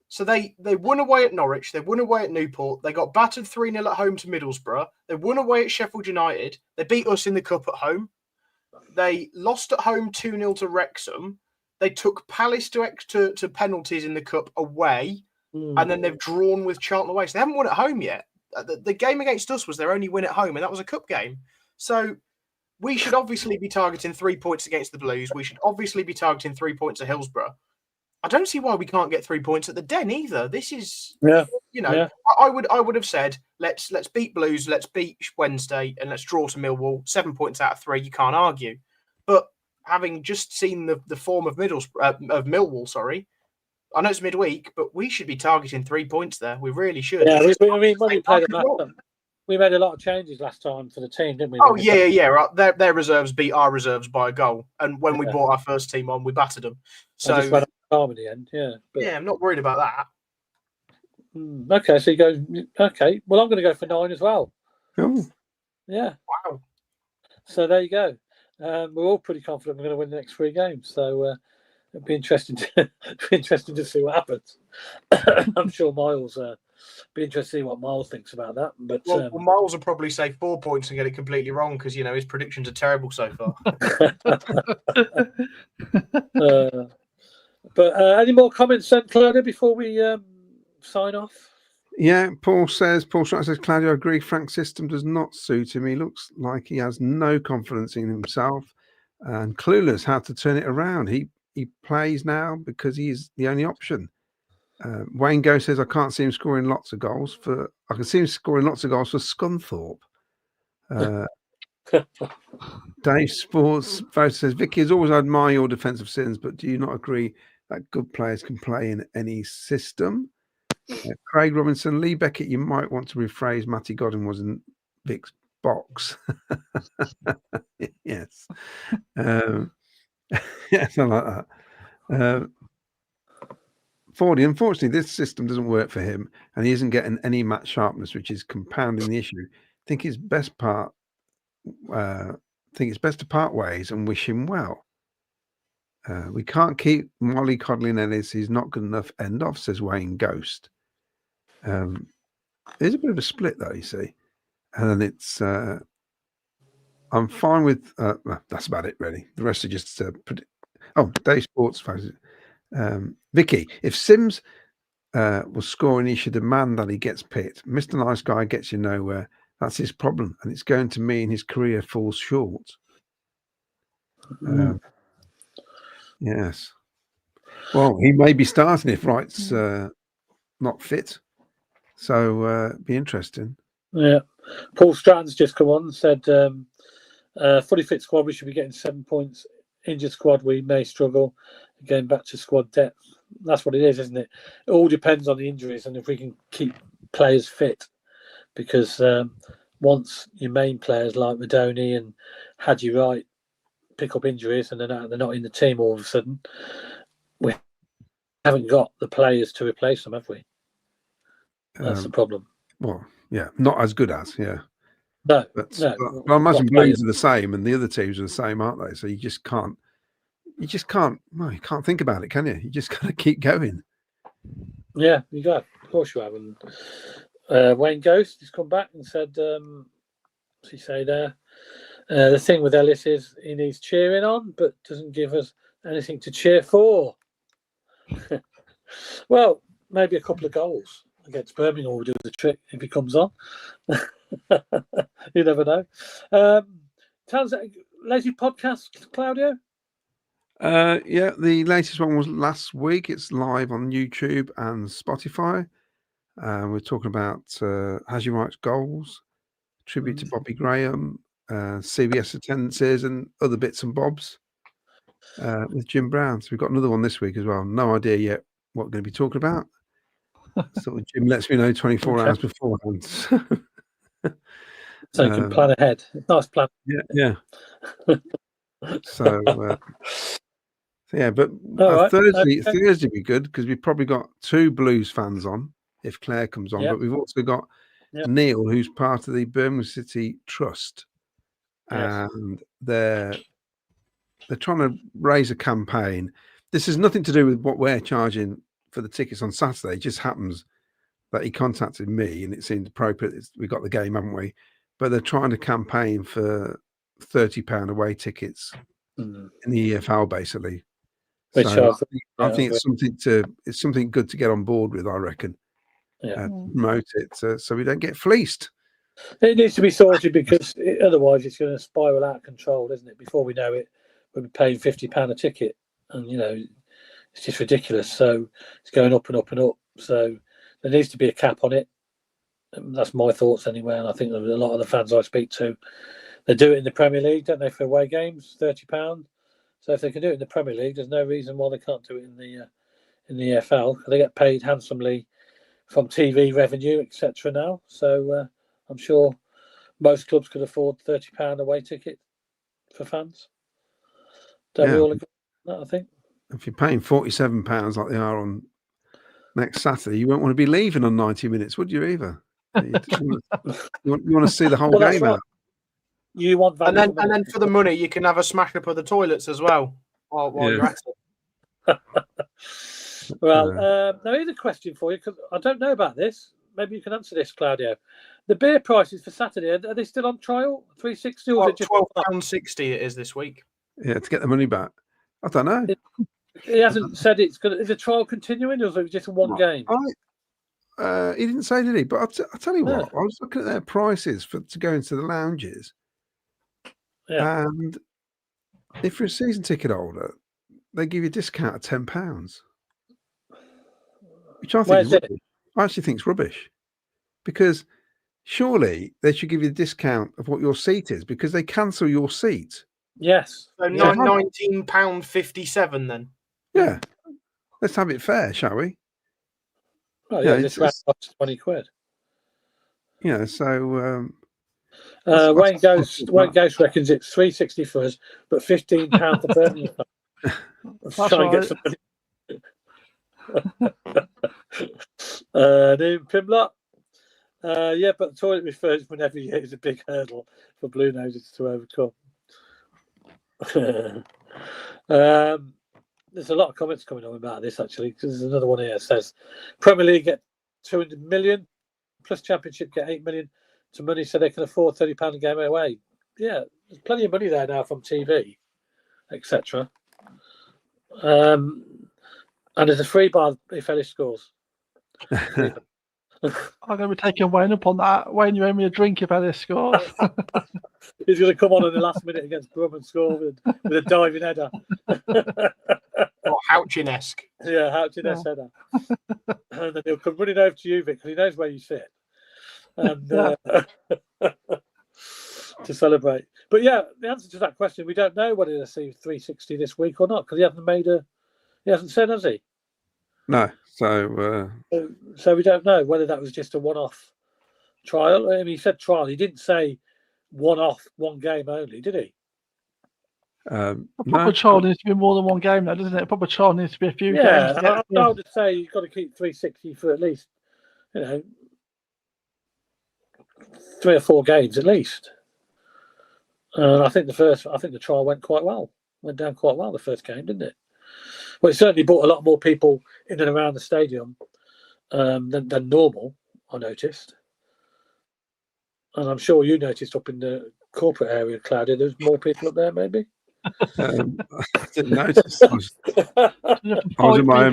So they won away at Norwich. They won away at Newport. They got battered 3-0 at home to Middlesbrough. They won away at Sheffield United. They beat us in the Cup at home. They lost at home 2-0 to Wrexham. They took Palace to penalties in the Cup away. And then they've drawn with Charlton away. So they haven't won at home yet. The game against us was their only win at home, and that was a cup game. So we should obviously be targeting 3 points against the Blues. We should obviously be targeting 3 points at Hillsborough. I don't see why we can't get 3 points at the Den either. This is, I would have said let's beat Blues, let's beat Wednesday, and let's draw to Millwall. 7 points out of 3, you can't argue. But having just seen the form of Millwall, sorry. I know it's midweek, but we should be targeting 3 points there. We really should. Yeah, when we played them last time, we made a lot of changes last time for the team, didn't we? Oh, yeah. Right. Their reserves beat our reserves by a goal. And when we brought our first team on, we battered them. So just ran out of time in the end, yeah. But, I'm not worried about that. Okay, so you go, okay. Well, I'm going to go for 9 as well. Oh. Yeah. Wow. So there you go. We're all pretty confident we're going to win the next 3 games. So it'd be interesting to see what happens. I'm sure Miles be interested to see what Miles thinks about that. But well, Miles will probably say 4 points and get it completely wrong because his predictions are terrible so far. But any more comments, then, Claudia, before we sign off? Yeah, Paul Stratton says, Claudio, I agree. Frank's system does not suit him. He looks like he has no confidence in himself and clueless how to turn it around. He plays now because he's the only option. Wayne Go says, I can't see him scoring lots of goals I can see him scoring lots of goals for Scunthorpe. Dave Sports voter says, Vicky has always admired your defensive sins, but do you not agree that good players can play in any system? Craig Robinson, Lee Beckett, you might want to rephrase Matty Godwin was in Vic's box. Yes. Yes, I like that. Fordy, unfortunately, this system doesn't work for him, and he isn't getting any match sharpness, which is compounding the issue. I think it's best to part ways and wish him well. We can't keep mollycoddling Ellis. He's not good enough. End off, says Wayne Ghost. There's a bit of a split, though, you see. And then it's... I'm fine with... well, that's about it, really. The rest are just... Dave Sports. Vicky, if Sims was scoring, he should demand that he gets picked. Mr. Nice Guy gets you nowhere. That's his problem. And it's going to mean his career falls short. Yes. Well, he may be starting if Wright's not fit. So be interesting. Yeah. Paul Stratton's just come on and said, fully fit squad, we should be getting 7 points. Injured squad, we may struggle. Going back to squad depth. That's what it is, isn't it? It all depends on the injuries and if we can keep players fit. Because once your main players like Madoni and Hadji Wright pick up injuries and they're not in the team all of a sudden, we haven't got the players to replace them, have we? That's the problem. Well, yeah, not as good as, yeah. No, but I imagine Blues are the same and the other teams are the same, aren't they? So you can't think about it, can you? You just got to keep going. Yeah, you got. Of course you have. And Wayne Ghost has come back and said, what's he say there? The thing with Ellis is he needs cheering on, but doesn't give us anything to cheer for. Well, maybe a couple of goals against Birmingham will do the trick if he comes on. You never know. Lazy podcast, Claudio? Yeah, the latest one was last week. It's live on YouTube and Spotify. We're talking about Hadji Wright's goals, tribute to Bobby Graham, CBS attendances, and other bits and bobs with Jim Brown. So we've got another one this week as well. No idea yet what we're going to be talking about. So Jim lets me know 24 hours beforehand. So you can plan ahead. Nice plan. Yeah. So yeah, but right. Thursday would be good because we've probably got 2 Blues fans on if Claire comes on, but we've also got Neil, who's part of the Birmingham City Trust, and they're trying to raise a campaign. This has nothing to do with what we're charging for the tickets on Saturday. It just happens that he contacted me and it seemed appropriate. We got the game, haven't we? But they're trying to campaign for £30 away tickets in the EFL, basically. Which so I think it's something good to get on board with, I reckon. Promote it so we don't get fleeced. It needs to be sorted because otherwise it's going to spiral out of control, isn't it? Before we know it, we'll be paying £50 a ticket, and it's just ridiculous. So it's going up and up and up. So there needs to be a cap on it. That's my thoughts anyway, and I think a lot of the fans I speak to, they do it in the Premier League, don't they, for away games, £30. So if they can do it in the Premier League, there's no reason why they can't do it in the EFL. They get paid handsomely from TV revenue, etc. now. So I'm sure most clubs could afford £30 away ticket for fans. Don't we all agree on that, I think? If you're paying £47 like they are on next Saturday, you won't want to be leaving on 90 minutes, would you, either? You want to see the whole game out. You want value and then for the money, you can have a smash up of the toilets as well while you're at it. Well, now here's a question for you, because I don't know about this. Maybe you can answer this, Claudio. The beer prices for Saturday, are they still on trial? $3.60 or is it just £12.60 it is this week? Yeah, to get the money back. I don't know. He hasn't said it's good. Is the trial continuing, or is it just one game? He didn't say, did he? But I'll tell you what, I was looking at their prices to go into the lounges. Yeah. And if you're a season ticket holder, they give you a discount of £10, which I think is rubbish. I actually think it's rubbish, because surely they should give you a discount of what your seat is, because they cancel your seat. Yes. So £19.57 then. Yeah. Let's have it fair, shall we? Oh yeah, this round costs £20. So Wayne Ghost reckons it's $3.60 for us, but £15 for Birmingham. Try and get some money. Pimlot. Yeah, but the toilet refurbishment every year is a big hurdle for Blue Noses to overcome. There's a lot of comments coming on about this, actually, because there's another one here that says Premier League get 200 million plus Championship get 8 million to money, so they can afford £30 a game away. Yeah, there's plenty of money there now from TV, etc. And there's a free bar if Ellis scores. I'm going to be taking Wayne up on that. Wayne, you owe me a drink if Ellis scores. He's going to come on in the last minute against Brum and score with a diving header. Or Houchin-esque. Yeah, Houchin-esque header. And then he'll come running over to you, Vic, because he knows where you sit. And to celebrate. But yeah, the answer to that question, we don't know whether they'll see 360 this week or not, because he hasn't said, has he? No. So we don't know whether that was just a one-off trial. I mean, he said trial. He didn't say one-off, one game only, did he? A proper trial needs to be more than one game, though, doesn't it? A proper trial needs to be a few games. I would say you've got to keep 360 for at least, 3 or 4 games at least. And I think the trial went quite well. Went down quite well the first game, didn't it? Well, it certainly brought a lot more people in and around the stadium than normal, I noticed. And I'm sure you noticed up in the corporate area, Claudia, there's more people up there, maybe? I didn't notice. I was in my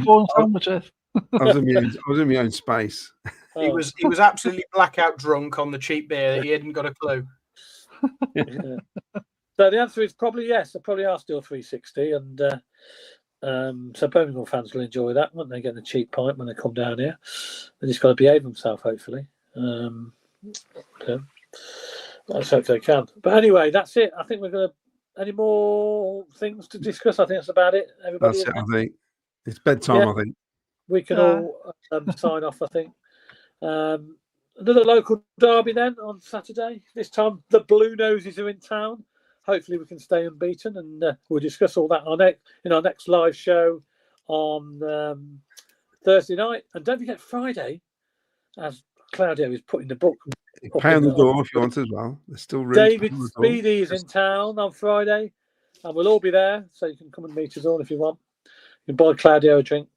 own space. He was absolutely blackout drunk on the cheap beer. He hadn't got a clue. Yeah. So the answer is probably yes. They probably are still 360, and so Birmingham fans will enjoy that, won't they? Getting a cheap pint when they come down here. They just got to behave themselves, hopefully. Let's hope they can. But anyway, that's it. I think we're going to. Any more things to discuss? I think that's about it. Everybody. That's it. I think it's bedtime. Yeah. I think We can all sign off, I think. Another local derby then on Saturday. This time the Blue Noses are in town. Hopefully we can stay unbeaten, and we'll discuss all that in our next live show on Thursday night. And don't forget Friday, as Claudio is putting the book. pay on the door if you want as well. There's still room. David Speedy is in town on Friday, and we'll all be there, so you can come and meet us all if you want. You can buy Claudio a drink,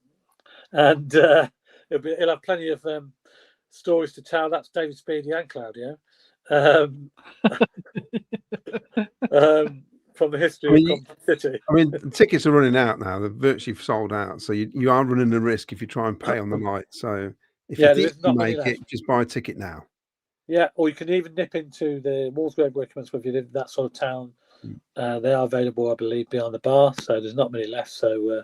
and he'll have plenty of stories to tell. That's David Speedy and Claudio. From the history of Coventry City. I mean, the tickets are running out now. They're virtually sold out. So you are running the risk if you try and pay on the night. So if you didn't make it, just buy a ticket now. Yeah, or you can even nip into the Walsgrove Wickhams if you live in that sort of town. They are available, I believe, behind the bar. So there's not many left. So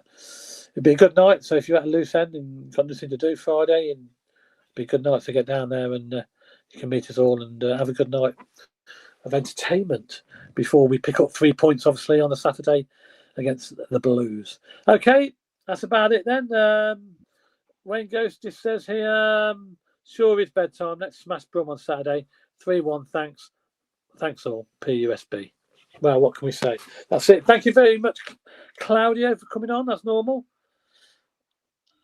it'd be a good night. So if you're at a loose end and got nothing to do Friday, and it'd be a good night to get down there, and you can meet us all and have a good night of entertainment before we pick up 3 points, obviously, on the Saturday against the Blues. Okay, that's about it then. Wayne Ghost just says here, sure it's bedtime. Let's smash Brum on Saturday. 3-1, thanks. Thanks all, PUSB. Well, what can we say? That's it. Thank you very much, Claudio, for coming on. That's normal.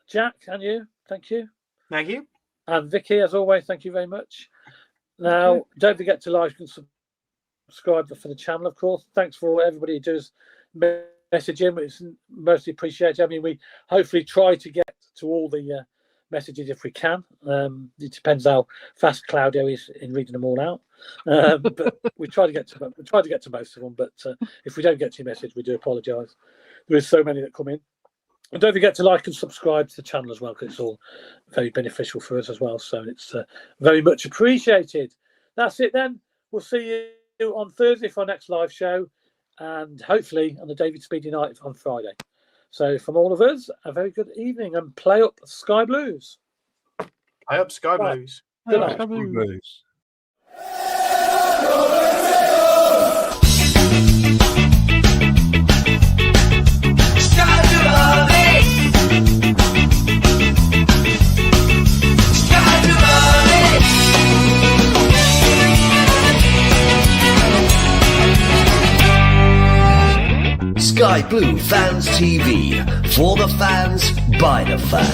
Jack, and you, thank you. Thank you. And Vicky, as always, thank you very much. Now, don't forget to like and subscribe for the channel, of course. Thanks for everybody who does message in. It's mostly appreciated. I mean, we hopefully try to get to all the messages if we can. It depends how fast Claudio is in reading them all out. But we try to get to most of them. But if we don't get to your message, we do apologise. There is so many that come in. And don't forget to like and subscribe to the channel as well, because it's all very beneficial for us as well. So it's very much appreciated. That's it then. We'll see you on Thursday for our next live show, and hopefully on the David Speedy night on Friday. So from all of us, a very good evening, and play up Sky Blues. Play up Sky Blues. Good night. Sky Blues. Sky Blue Fans TV, for the fans, by the fans.